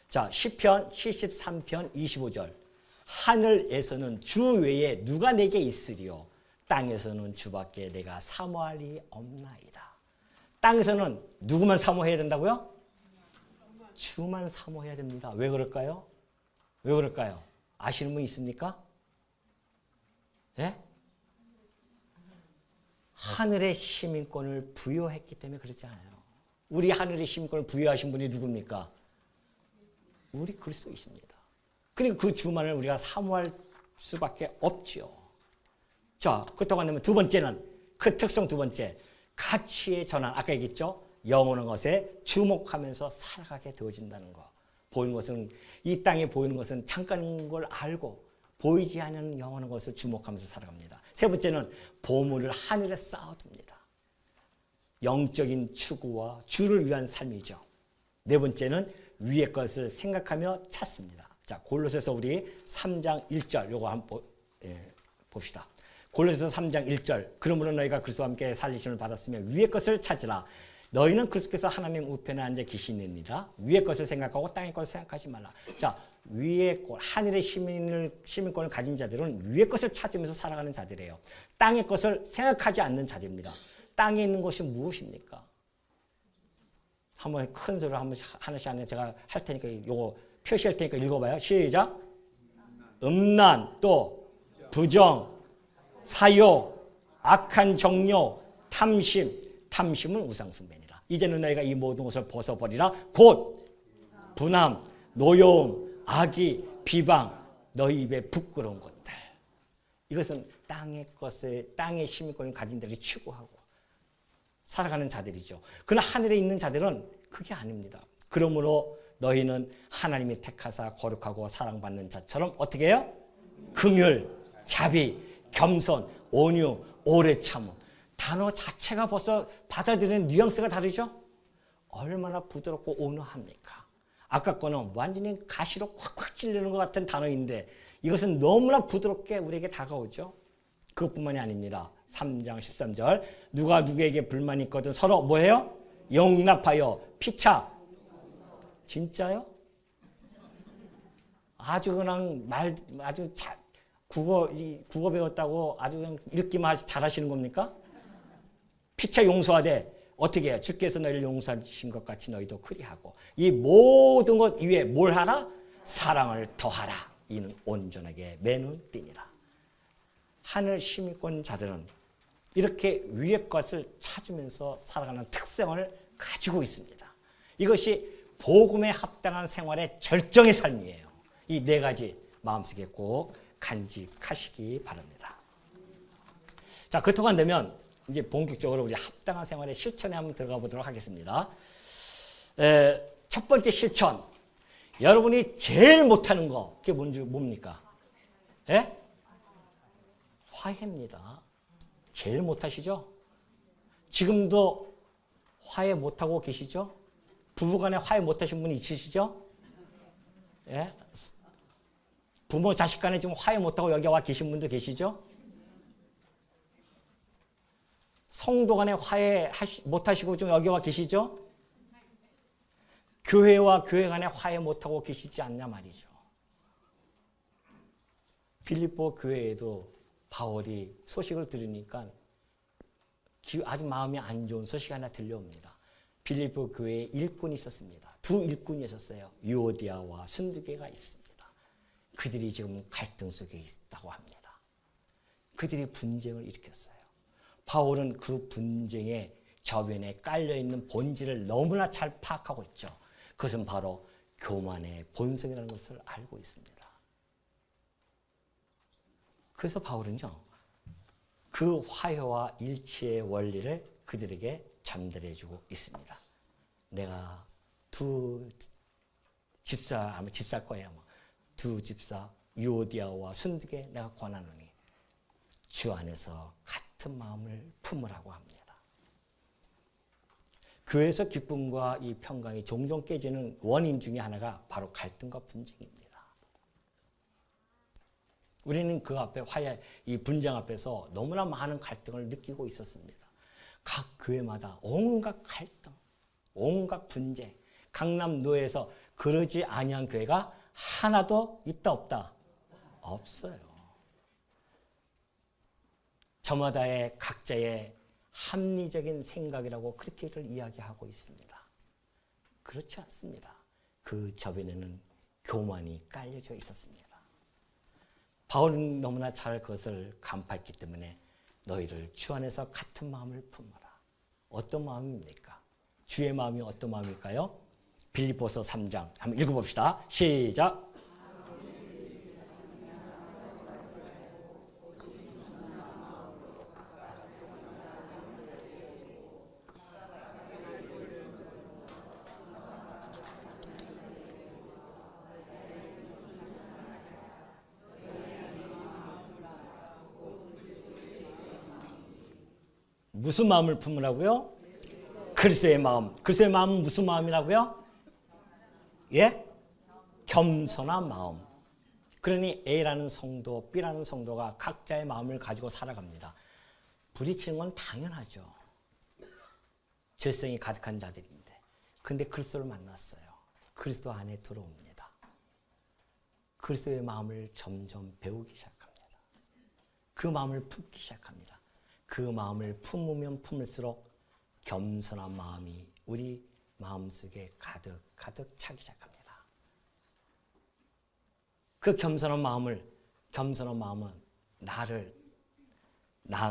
자, 시편 73편 25절. 하늘에서는 주 외에 누가 내게 있으리요? 땅에서는 주밖에 내가 사모할 일이 없나이다. 땅에서는 누구만 사모해야 된다고요? 주만 사모해야 됩니다. 왜 그럴까요? 왜 그럴까요? 아시는 분 있습니까? 예? 하늘의 시민권을 부여했기 때문에 그렇지 않아요. 우리 하늘의 시민권을 부여하신 분이 누굽니까? 우리 그리스도이십니다. 그리고 그 주만을 우리가 사모할 수밖에 없지요. 자, 그렇다고 한다면 두 번째는 그 특성 두 번째, 가치의 전환. 아까 얘기했죠? 영원한 것에 주목하면서 살아가게 되어진다는 거. 보이는 것은 이 땅에 보이는 것은 잠깐인 걸 알고 보이지 않는 영원한 것을 주목하면서 살아갑니다. 세 번째는 보물을 하늘에 쌓아둡니다. 영적인 추구와 주를 위한 삶이죠. 네 번째는 위의 것을 생각하며 찾습니다. 자, 골로새서 우리 3장 1절 요거 한번 봅시다. 골로새서 3장 1절. 그러므로 너희가 그리스도와 함께 살리심을 받았으며 위의 것을 찾으라. 너희는 그리스도께서 하나님 우편에 앉아 계시느니라. 위의 것을 생각하고 땅의 것을 생각하지 말라. 자, 위의 것, 하늘의 시민권을 가진 자들은 위의 것을 찾으면서 살아가는 자들이에요. 땅의 것을 생각하지 않는 자들입니다. 땅에 있는 것이 무엇입니까? 한번 큰 소리로 하나씩 안에 제가 할 테니까 요거 표시할 테니까 읽어봐요. 시작. 음란, 또 부정, 사욕, 악한 정욕, 탐심. 탐심은 우상숭배니라. 이제는 너희가 이 모든 것을 벗어버리라. 곧 분함, 노여움, 악의, 비방, 너희 입에 부끄러운 것들. 이것은 땅의 시민권을 가진 자들이 추구하고 살아가는 자들이죠. 그러나 하늘에 있는 자들은 그게 아닙니다. 그러므로 너희는 하나님이 택하사 거룩하고 사랑받는 자처럼 어떻게 해요? 긍휼, 자비, 겸손, 온유, 오래 참음. 단어 자체가 벌써 받아들이는 뉘앙스가 다르죠? 얼마나 부드럽고 온화합니까? 아까 거는 완전히 가시로 콱콱 찔리는 것 같은 단어인데 이것은 너무나 부드럽게 우리에게 다가오죠. 그것뿐만이 아닙니다. 3장 13절 누가 누구에게 불만이 있거든 서로 뭐예요? 용납하여 피차. 진짜요? 아주 그냥 아주 국어 배웠다고 아주 그냥 읽기만 잘하시는 겁니까? 피차 용서하되 어떻게 해요? 주께서 너희를 용서하신 것 같이 너희도 그리하고 이 모든 것 위에 뭘 하라? 사랑을 더하라. 이는 온전하게 매는 띠니라. 하늘 시민권 자들은 이렇게 위의 것을 찾으면서 살아가는 특성을 가지고 있습니다. 이것이 복음에 합당한 생활의 절정의 삶이에요. 이 네 가지 마음속에 꼭 간직하시기 바랍니다. 자, 그렇다고 한다면 이제 본격적으로 우리 합당한 생활의 실천에 한번 들어가 보도록 하겠습니다. 첫 번째 실천. 여러분이 제일 못하는 거, 그게 뭡니까? 예? 화해입니다. 제일 못하시죠? 지금도 화해 못하고 계시죠? 부부간에 화해 못하신 분이 있으시죠? 예? 부모 자식 간에 지금 화해 못하고 여기 와 계신 분도 계시죠? 성도 간에 화해 못하시고 좀 여기 와 계시죠? 교회와 교회 간에 화해 못하고 계시지 않냐 말이죠. 빌립보 교회에도 바울이 소식을 들으니까 아주 마음이 안 좋은 소식이 하나 들려옵니다. 빌립보 교회에 일꾼이 있었습니다. 두 일꾼이 있었어요. 유오디아와 순두개가 있습니다. 그들이 지금 갈등 속에 있다고 합니다. 그들이 분쟁을 일으켰어요. 바울은 그 분쟁의 저변에 깔려있는 본질을 너무나 잘 파악하고 있죠. 그것은 바로 교만의 본성이라는 것을 알고 있습니다. 그래서 바울은요, 그 화해와 일치의 원리를 그들에게 전달해주고 있습니다. 내가 두 집사, 아마 집사일 거예요. 두 집사 유오디아와 순두개 내가 권하노니 주 안에서 같은 마음을 품으라고 합니다. 교회에서 기쁨과 이 평강이 종종 깨지는 원인 중에 하나가 바로 갈등과 분쟁입니다. 우리는 그 앞에 이 분쟁 앞에서 너무나 많은 갈등을 느끼고 있었습니다. 각 교회마다 온갖 갈등, 온갖 분쟁, 강남노에서 그러지 아니한 교회가 하나도 있다 없다? 없어요. 저마다의 각자의 합리적인 생각이라고 그렇게를 이야기하고 있습니다. 그렇지 않습니다. 그 저변에는 교만이 깔려져 있었습니다. 바울은 너무나 잘 그것을 간파했기 때문에 너희를 주 안에서 같은 마음을 품어라. 어떤 마음입니까? 주의 마음이 어떤 마음일까요? 빌립보서 3장 한번 읽어봅시다. 시작. 무슨 마음을 품으라고요? 그리스도의 마음. 그리스도의 마음은 무슨 마음이라고요? 예? 겸손한 마음. 그러니 A라는 성도, B라는 성도가 각자의 마음을 가지고 살아갑니다. 부딪히는 건 당연하죠. 죄성이 가득한 자들인데. 근데 그리스도를 만났어요. 그리스도 안에 들어옵니다. 그리스도의 마음을 점점 배우기 시작합니다. 그 마음을 품기 시작합니다. 그 마음을 품으면 품을수록 겸손한 마음이 우리 마음속에 가득 차기 시작합니다. 그 겸손한 마음은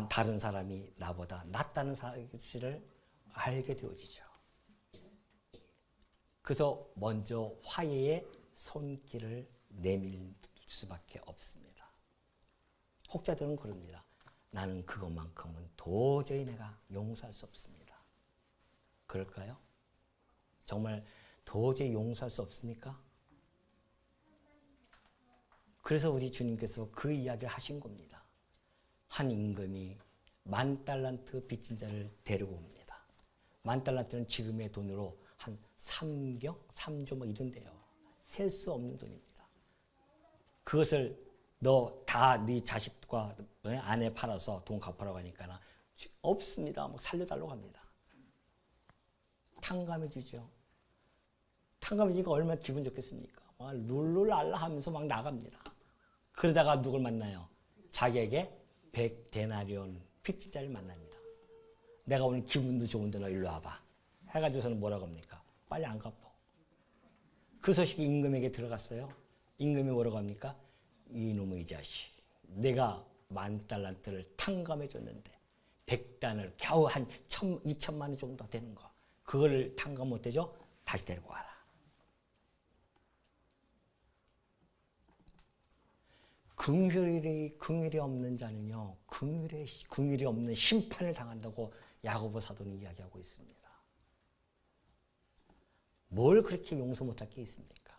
다른 사람이 나보다 낫다는 사실을 알게 되어지죠. 그래서 먼저 화해의 손길을 내밀 수밖에 없습니다. 혹자들은 그럽니다. 나는 그것만큼은 도저히 내가 용서할 수 없습니다. 그럴까요? 정말 도저히 용서할 수 없습니까? 그래서 우리 주님께서 그 이야기를 하신 겁니다. 한 임금이 10,000달란트 빚진 자를 데리고 옵니다. 10,000달란트는 지금의 돈으로 한 3경? 3조 뭐 이런데요. 셀 수 없는 돈입니다. 그것을 너 다 네 자식과 아내 팔아서 돈 갚으라고 하니까 없습니다. 막 살려달라고 합니다. 탕감해 주죠. 탕감해 주니까 얼마나 기분 좋겠습니까? 막 룰루랄라 하면서 막 나갑니다. 그러다가 누굴 만나요? 자기에게 100데나리온 빚진 자를 만납니다. 내가 오늘 기분도 좋은데 너 일로 와봐. 해가지고서는 뭐라고 합니까? 빨리 안 갚어. 그 소식이 임금에게 들어갔어요. 임금이 뭐라고 합니까? 이놈의 자식. 내가 10,000달란트를 탕감해 줬는데 100단을 겨우 한 2천만 원 정도 되는 거. 그걸 탕감 못 해줘? 다시 데리고 와라. 긍휼이 없는 자는요, 긍휼이 없는 심판을 당한다고 야고보 사도는 이야기하고 있습니다. 뭘 그렇게 용서 못할 게 있습니까?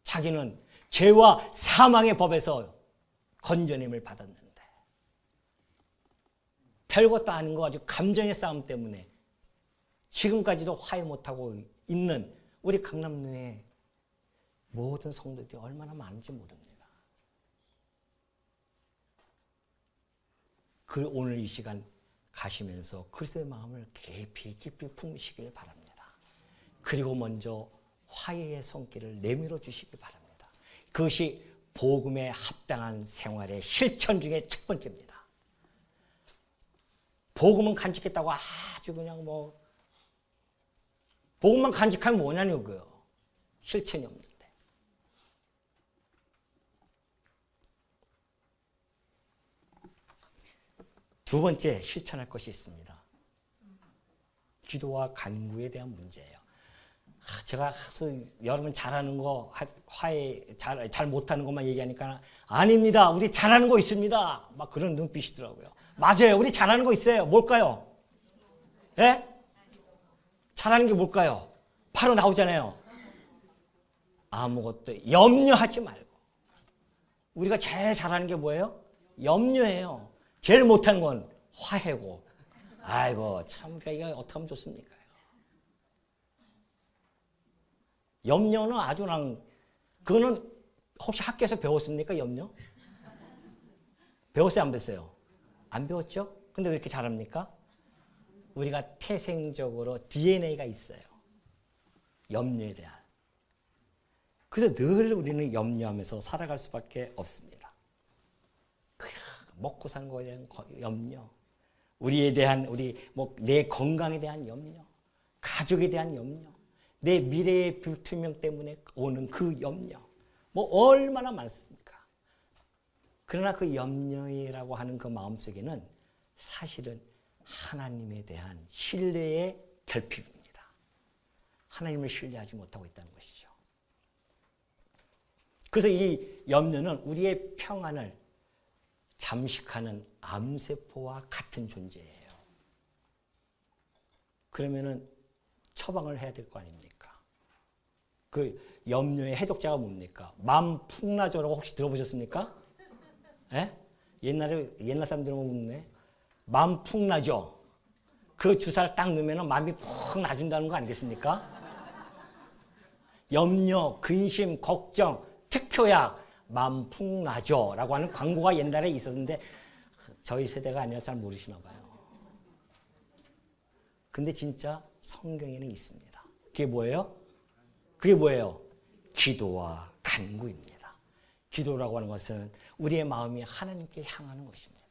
자기는 죄와 사망의 법에서 건져냄을 받았는데 별것도 아닌 거 가지고 감정의 싸움 때문에 지금까지도 화해 못하고 있는 우리 강남루의 모든 성도들이 얼마나 많은지 모릅니다. 그 오늘 이 시간 가시면서 그리스도의 마음을 깊이 품으시길 바랍니다. 그리고 먼저 화해의 손길을 내밀어 주시기 바랍니다. 그것이 복음에 합당한 생활의 실천 중에 첫 번째입니다. 복음은 간직했다고 아주 그냥 뭐 복음만 간직하면 뭐냐고요. 실천이 없는데. 두 번째 실천할 것이 있습니다. 기도와 간구에 대한 문제예요. 제가 여러분 잘하는 거 화해 잘 못하는 것만 얘기하니까 아닙니다. 우리 잘하는 거 있습니다. 막 그런 눈빛이더라고요. 맞아요. 우리 잘하는 거 있어요. 뭘까요? 예? 잘하는 게 뭘까요? 바로 나오잖아요. 아무것도 염려하지 말고. 우리가 제일 잘하는 게 뭐예요? 염려해요. 제일 못한 건 화해고. 아이고 참 우리가 이거 어떻게 하면 좋습니까? 염려는 아주 그거는 혹시 학교에서 배웠습니까? 염려? 배웠어요? 안 배웠어요? 안 배웠죠? 근데 왜 이렇게 잘합니까? 우리가 태생적으로 DNA가 있어요. 염려에 대한. 그래서 늘 우리는 염려하면서 살아갈 수밖에 없습니다. 먹고 사는 거에 대한 염려, 우리에 대한 내 건강에 대한 염려, 가족에 대한 염려, 내 미래의 불투명 때문에 오는 그 염려, 뭐 얼마나 많습니까? 그러나 그 염려라고 하는 그 마음속에는 사실은 하나님에 대한 신뢰의 결핍입니다. 하나님을 신뢰하지 못하고 있다는 것이죠. 그래서 이 염려는 우리의 평안을 잠식하는 암세포와 같은 존재예요. 그러면은 처방을 해야 될 거 아닙니까? 그 염려의 해독자가 뭡니까? 맘풍나조라고 혹시 들어보셨습니까? 예? 옛날 사람들은 묻네. 맘풍나조. 그 주사를 딱 넣으면 마음이 푹 나준다는 거 아니겠습니까? 염려, 근심, 걱정, 특효약, 맘풍나조라고 하는 광고가 옛날에 있었는데 저희 세대가 아니라 잘 모르시나 봐요. 근데 진짜 성경에는 있습니다. 그게 뭐예요? 그게 뭐예요? 기도와 간구입니다. 기도라고 하는 것은 우리의 마음이 하나님께 향하는 것입니다.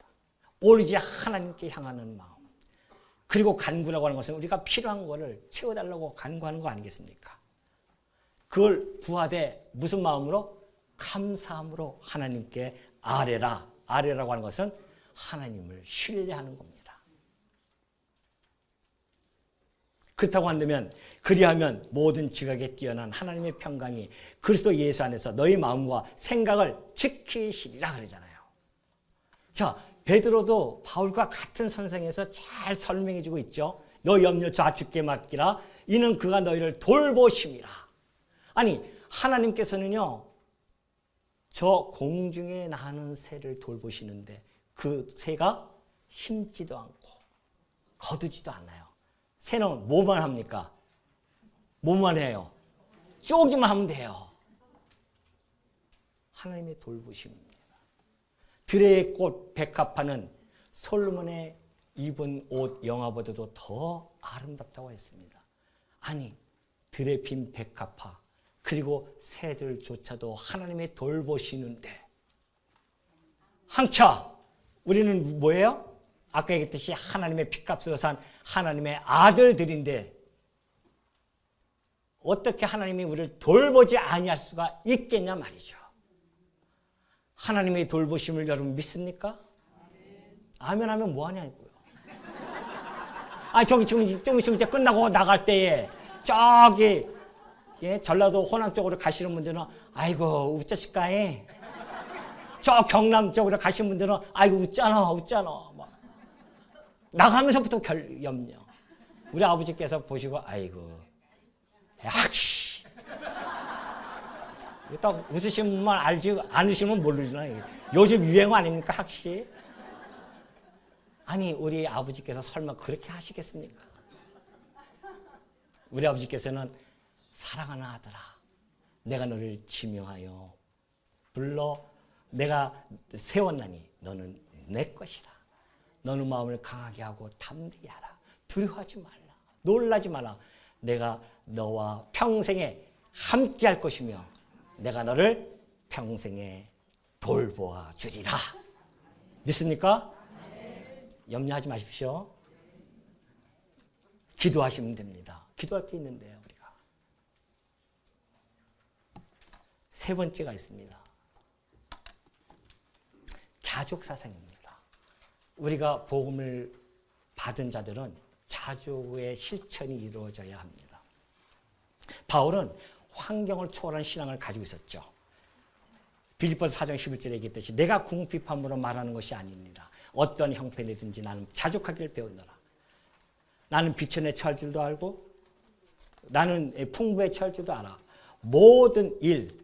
오로지 하나님께 향하는 마음. 그리고 간구라고 하는 것은 우리가 필요한 것을 채워달라고 간구하는 거 아니겠습니까? 그걸 구하되 무슨 마음으로? 감사함으로 하나님께 아뢰라. 아뢰라고 하는 것은 하나님을 신뢰하는 겁니다. 그렇다고 한다면 그리하면 모든 지각에 뛰어난 하나님의 평강이 그리스도 예수 안에서 너희 마음과 생각을 지키시리라 그러잖아요. 자, 베드로도 바울과 같은 선생에서 잘 설명해 주고 있죠. 너 염려 좌측께 맡기라. 이는 그가 너희를 돌보심이라. 아니, 하나님께서는요, 저 공중에 나는 새를 돌보시는데 그 새가 심지도 않고 거두지도 않아요. 새는 뭐만 합니까? 뭐만 해요? 쪼기만 하면 돼요. 하나님의 돌보심입니다. 들의 꽃 백합화는 솔로몬의 입은 옷 영화보다도 더 아름답다고 했습니다. 아니, 들의 핀 백합화 그리고 새들조차도 하나님의 돌보시는데 항차 우리는 뭐예요? 아까 얘기했듯이 하나님의 피값으로 산 하나님의 아들들인데 어떻게 하나님이 우리를 돌보지 아니할 수가 있겠냐 말이죠. 하나님의 돌보심을 여러분 믿습니까? 아멘 하면 뭐하냐고요. 저기 지금 좀 있으면 이제 끝나고 나갈 때에 저기 전라도 호남 쪽으로 가시는 분들은 아이고 웃자실까에 저 경남 쪽으로 가시는 분들은 아이고 웃잖아 막. 나가면서부터 염려. 우리 아버지께서 보시고 아이고 학시 딱 웃으시는 분만 알지 않으시면 모르잖아요. 요즘 유행 아닙니까 학시? 아니 우리 아버지께서 설마 그렇게 하시겠습니까? 우리 아버지께서는 사랑하는 아들아 내가 너를 지명하여 불러 내가 세웠나니 너는 내 것이라. 너는 마음을 강하게 하고 담대히 하라. 두려워하지 말라. 놀라지 마라. 내가 너와 평생에 함께 할 것이며 내가 너를 평생에 돌보아 주리라. 믿습니까? 염려하지 마십시오. 기도하시면 됩니다. 기도할 게 있는데요, 우리가. 세 번째가 있습니다. 자족사상입니다. 우리가 복음을 받은 자들은 자족의 실천이 이루어져야 합니다. 바울은 환경을 초월한 신앙을 가지고 있었죠. 빌립보서 4장 11절에 얘기했듯이 내가 궁핍함으로 말하는 것이 아니니라. 어떤 형편이든지 나는 자족하기를 배우노라. 나는 비천에 처할 줄도 알고 나는 풍부에 처할 줄도 알아. 모든 일,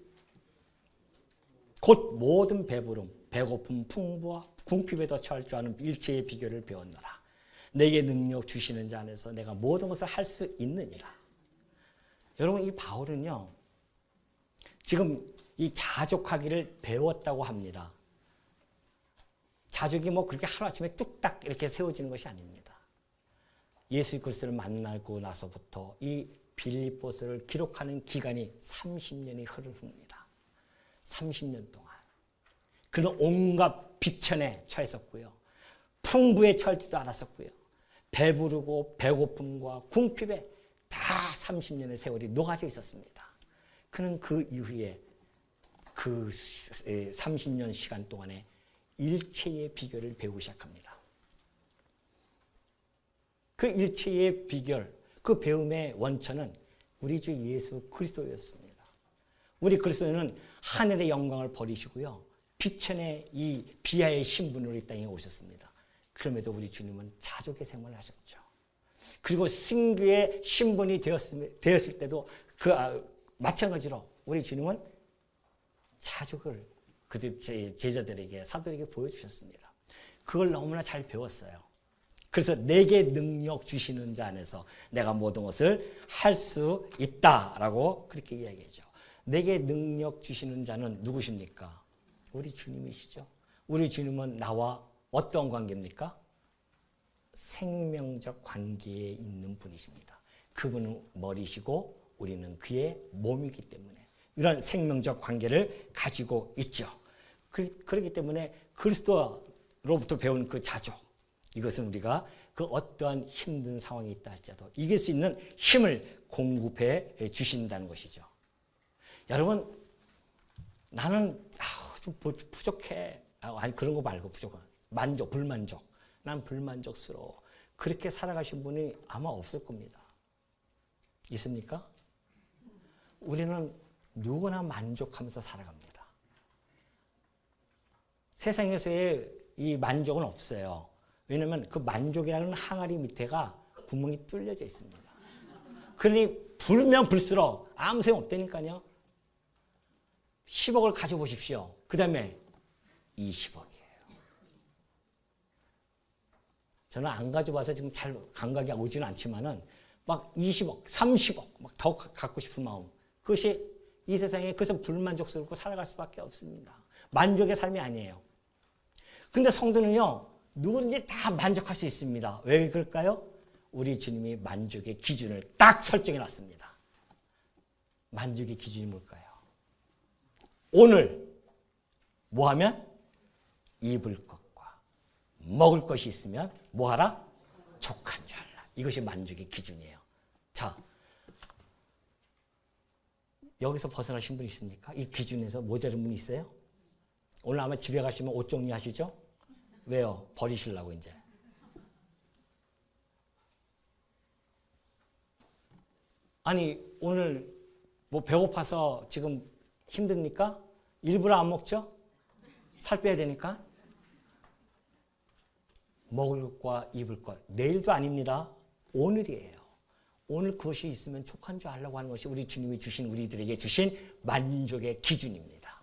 곧 모든 배부름, 배고픔, 풍부와 궁핍에도 처할 줄 아는 일체의 비결을 배웠노라. 내게 능력 주시는 자 안에서 내가 모든 것을 할 수 있느니라. 여러분 이 바울은요. 지금 이 자족하기를 배웠다고 합니다. 자족이 뭐 그렇게 하루아침에 뚝딱 이렇게 세워지는 것이 아닙니다. 예수 그리스도를 만나고 나서부터 이 빌립보서를 기록하는 기간이 30년이 흐릅니다. 30년 동안. 그는 온갖 비천에 처했었고요. 풍부에 처할 줄도 알았었고요. 배부르고 배고픔과 궁핍에 다 30년의 세월이 녹아져 있었습니다. 그는 그 이후에 그 30년 시간 동안에 일체의 비결을 배우기 시작합니다. 그 일체의 비결, 그 배움의 원천은 우리 주 예수 그리스도였습니다. 우리 그리스도는 하늘의 영광을 버리시고요. 비천의 이 비하의 신분으로 이 땅에 오셨습니다. 그럼에도 우리 주님은 자족의 생활을 하셨죠. 그리고 승귀의 신분이 되었을 때도 마찬가지로 우리 주님은 자족을 그들 제자들에게 사도에게 보여주셨습니다. 그걸 너무나 잘 배웠어요. 그래서 내게 능력 주시는 자 안에서 내가 모든 것을 할 수 있다라고 그렇게 이야기하죠. 내게 능력 주시는 자는 누구십니까? 우리 주님이시죠. 우리 주님은 나와 어떤 관계입니까? 생명적 관계에 있는 분이십니다. 그분은 머리시고 우리는 그의 몸이기 때문에 이런 생명적 관계를 가지고 있죠. 그렇기 때문에 그리스도로부터 배운 그 자족, 이것은 우리가 그 어떠한 힘든 상황이 있다 할지라도 이길 수 있는 힘을 공급해 주신다는 것이죠. 여러분, 나는 좀 부족해. 아니 그런 거 말고 부족한 만족, 불만족. 난 불만족스러워. 그렇게 살아가신 분이 아마 없을 겁니다. 있습니까? 우리는 누구나 만족하면서 살아갑니다. 세상에서의 이 만족은 없어요. 왜냐하면 그 만족이라는 항아리 밑에가 구멍이 뚫려져 있습니다. 그러니 불면 불수록 아무 소용 없다니까요. 10억을 가져보십시오. 그 다음에 20억이에요. 저는 안 가져봐서 지금 잘 감각이 오지는 않지만은 막 20억, 30억 막 더 갖고 싶은 마음. 그것이 이 세상에 그것은 불만족스럽고 살아갈 수밖에 없습니다. 만족의 삶이 아니에요. 근데 성도는요, 누구든지 다 만족할 수 있습니다. 왜 그럴까요? 우리 주님이 만족의 기준을 딱 설정해 놨습니다. 만족의 기준이 뭘까요? 오늘 뭐 하면? 입을 것과 먹을 것이 있으면 뭐 하라? 족한 줄 알라. 이것이 만족의 기준이에요. 자, 여기서 벗어나신 분 있습니까? 이 기준에서 모자른 분 있어요? 오늘 아마 집에 가시면 옷 정리하시죠? 왜요? 버리시려고 이제. 아니 오늘 뭐 배고파서 지금 힘듭니까? 일부러 안 먹죠? 살 빼야 되니까. 먹을 것과 입을 것. 내일도 아닙니다. 오늘이에요. 오늘 그것이 있으면 족한 줄 알라고 하는 것이 우리 주님이 주신 우리들에게 주신 만족의 기준입니다.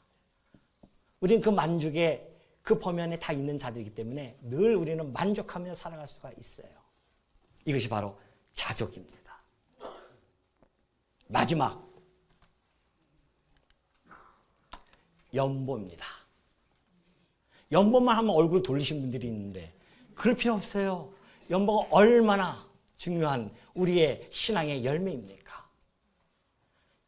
우리는 그 만족의 그 범위 안에 다 있는 자들이기 때문에 늘 우리는 만족하며 살아갈 수가 있어요. 이것이 바로 자족입니다. 마지막 연보입니다. 연보만 하면 얼굴 돌리신 분들이 있는데 그럴 필요 없어요. 연보가 얼마나 중요한 우리의 신앙의 열매입니까?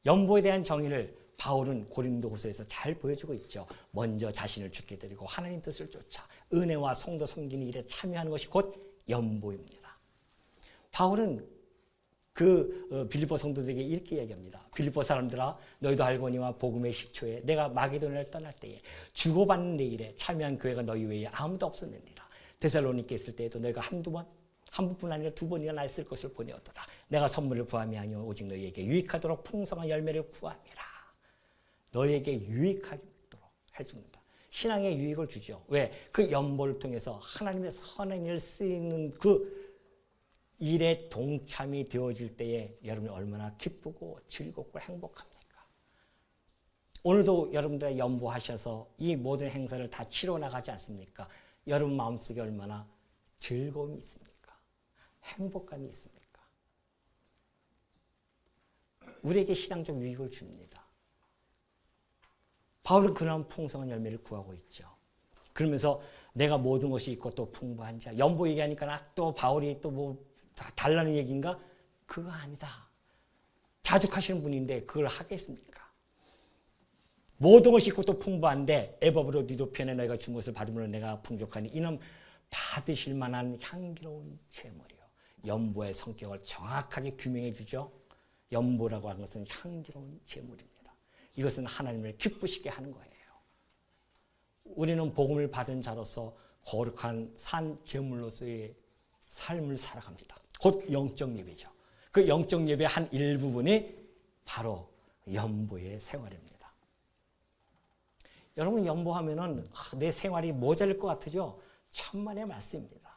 연보에 대한 정의를 바울은 고린도후서에서 잘 보여주고 있죠. 먼저 자신을 죽게 드리고 하나님 뜻을 쫓아 은혜와 성도 섬기는 일에 참여하는 것이 곧 연보입니다. 바울은 그 빌립보 성도들에게 이렇게 얘기합니다. 빌립보 사람들아, 너희도 알거니와 복음의 시초에 내가 마게도냐를 떠날 때에 주고받는 내 일에 참여한 교회가 너희 외에 아무도 없었느니라. 데살로니께 있을 때에도 너희가 한 번뿐 아니라 2번이나 나 있을 것을 보내었도다. 내가 선물을 구함이 아니오 오직 너희에게 유익하도록 풍성한 열매를 구함이라. 너희에게 유익하도록 해줍니다. 신앙에 유익을 주죠. 왜? 그 연보를 통해서 하나님의 선한 일을 쓰이는 그 일에 동참이 되어질 때에 여러분이 얼마나 기쁘고 즐겁고 행복합니까? 오늘도 여러분들의 연보하셔서 이 모든 행사를 다 치러 나가지 않습니까? 여러분 마음속에 얼마나 즐거움이 있습니까? 행복감이 있습니까? 우리에게 신앙적 유익을 줍니다. 바울은 그런 풍성한 열매를 구하고 있죠. 그러면서 내가 모든 것이 있고 또 풍부한 자. 연보 얘기하니까 또 바울이 또 뭐 달라는 얘기인가? 그거 아니다. 자족하시는 분인데 그걸 하겠습니까? 모든 것이 있고 또 풍부한데 에바브로 디도편에 너희가 준 것을 받으므로 내가 풍족하니 이는 받으실 만한 향기로운 제물이요. 연보의 성격을 정확하게 규명해 주죠. 연보라고 하는 것은 향기로운 제물입니다. 이것은 하나님을 기쁘시게 하는 거예요. 우리는 복음을 받은 자로서 거룩한 산 제물로서의 삶을 살아갑니다. 곧 영적 예배죠. 그 영적 예배의 한 일부분이 바로 연보의 생활입니다. 여러분 연보하면은 내 생활이 모자랄 것 같으죠? 천만의 말씀입니다.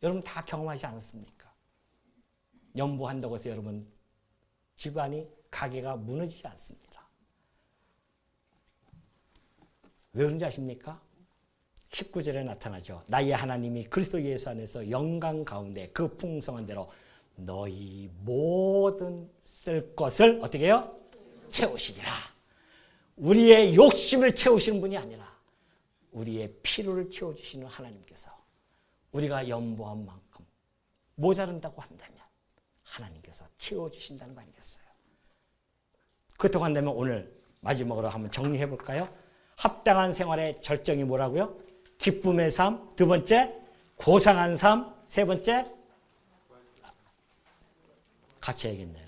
여러분 다 경험하지 않았습니까? 연보한다고 해서 여러분 집안이 가게가 무너지지 않습니다. 왜 그런지 아십니까? 19절에 나타나죠. 나의 하나님이 그리스도 예수 안에서 영광 가운데 그 풍성한 대로 너희 모든 쓸 것을 어떻게 해요? 채우시리라. 우리의 욕심을 채우시는 분이 아니라 우리의 필요를 채워주시는 하나님께서 우리가 연보한 만큼 모자른다고 한다면 하나님께서 채워주신다는 거 아니겠어요? 그렇다고 한다면 오늘 마지막으로 한번 정리해 볼까요? 합당한 생활의 절정이 뭐라고요? 기쁨의 삶, 두 번째 고상한 삶, 세 번째 같이 해야겠네요.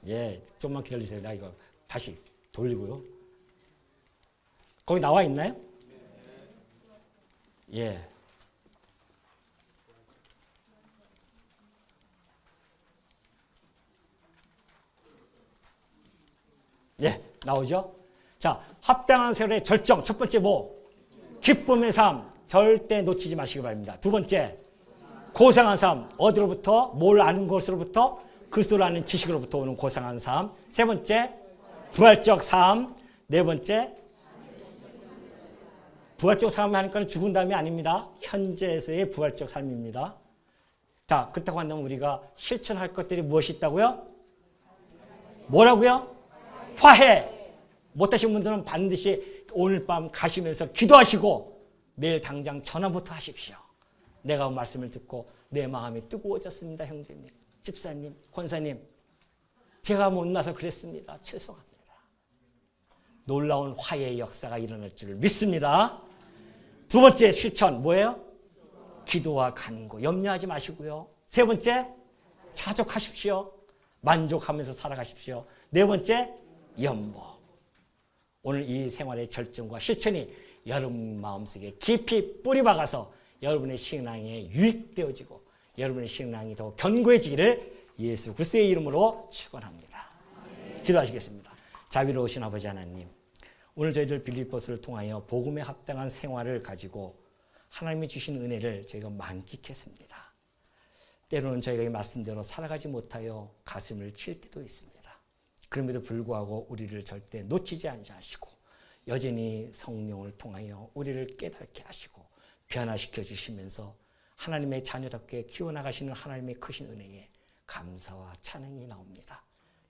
예, 좀만 기다리세요. 나 이거 다시 돌리고요. 거기 나와 있나요? 예. 나오죠? 자, 합당한 세월의 절정. 첫 번째 뭐? 기쁨의 삶. 절대 놓치지 마시기 바랍니다. 두 번째, 고상한 삶. 어디로부터? 뭘 아는 것으로부터? 그리스도를 아는 지식으로부터 오는 고상한 삶. 세 번째, 부활적 삶. 네 번째, 부활적 삶을 하니까 죽은 다음이 아닙니다. 현재에서의 부활적 삶입니다. 자, 그렇다고 한다면 우리가 실천할 것들이 무엇이 있다고요? 뭐라고요? 화해. 못하신 분들은 반드시 오늘 밤 가시면서 기도하시고 내일 당장 전화부터 하십시오. 내가 말씀을 듣고 내 마음이 뜨거워졌습니다. 형제님, 집사님, 권사님. 제가 못나서 그랬습니다. 죄송합니다. 놀라운 화해의 역사가 일어날 줄 믿습니다. 두 번째 실천 뭐예요? 기도와 간구. 염려하지 마시고요. 세 번째, 자족하십시오. 만족하면서 살아가십시오. 네 번째, 연보. 오늘 이 생활의 절정과 실천이 여러분 마음속에 깊이 뿌리박아서 여러분의 신앙에 유익되어지고 여러분의 신앙이 더 견고해지기를 예수 그리스도의 이름으로 축원합니다. 기도하시겠습니다. 자비로우신 아버지 하나님, 오늘 저희들 빌립보서를 통하여 복음에 합당한 생활을 가지고 하나님이 주신 은혜를 저희가 만끽했습니다. 때로는 저희가 이 말씀대로 살아가지 못하여 가슴을 칠 때도 있습니다. 그럼에도 불구하고 우리를 절대 놓치지 않으시고 여전히 성령을 통하여 우리를 깨닫게 하시고 변화시켜 주시면서 하나님의 자녀답게 키워나가시는 하나님의 크신 은혜에 감사와 찬양이 나옵니다.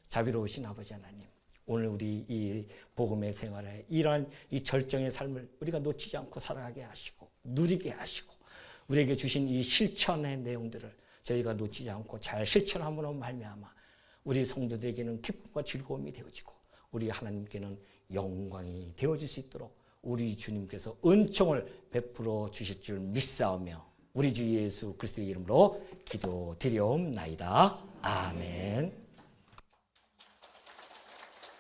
자비로우신 아버지 하나님, 오늘 우리 이 복음의 생활에 이러한 이 절정의 삶을 우리가 놓치지 않고 살아가게 하시고 누리게 하시고 우리에게 주신 이 실천의 내용들을 저희가 놓치지 않고 잘 실천함으로 말미암아 우리 성도들에게는 기쁨과 즐거움이 되어지고 우리 하나님께는 영광이 되어질 수 있도록 우리 주님께서 은총을 베풀어 주실 줄 믿사오며 우리 주 예수 그리스도의 이름으로 기도드리옵나이다. 아멘.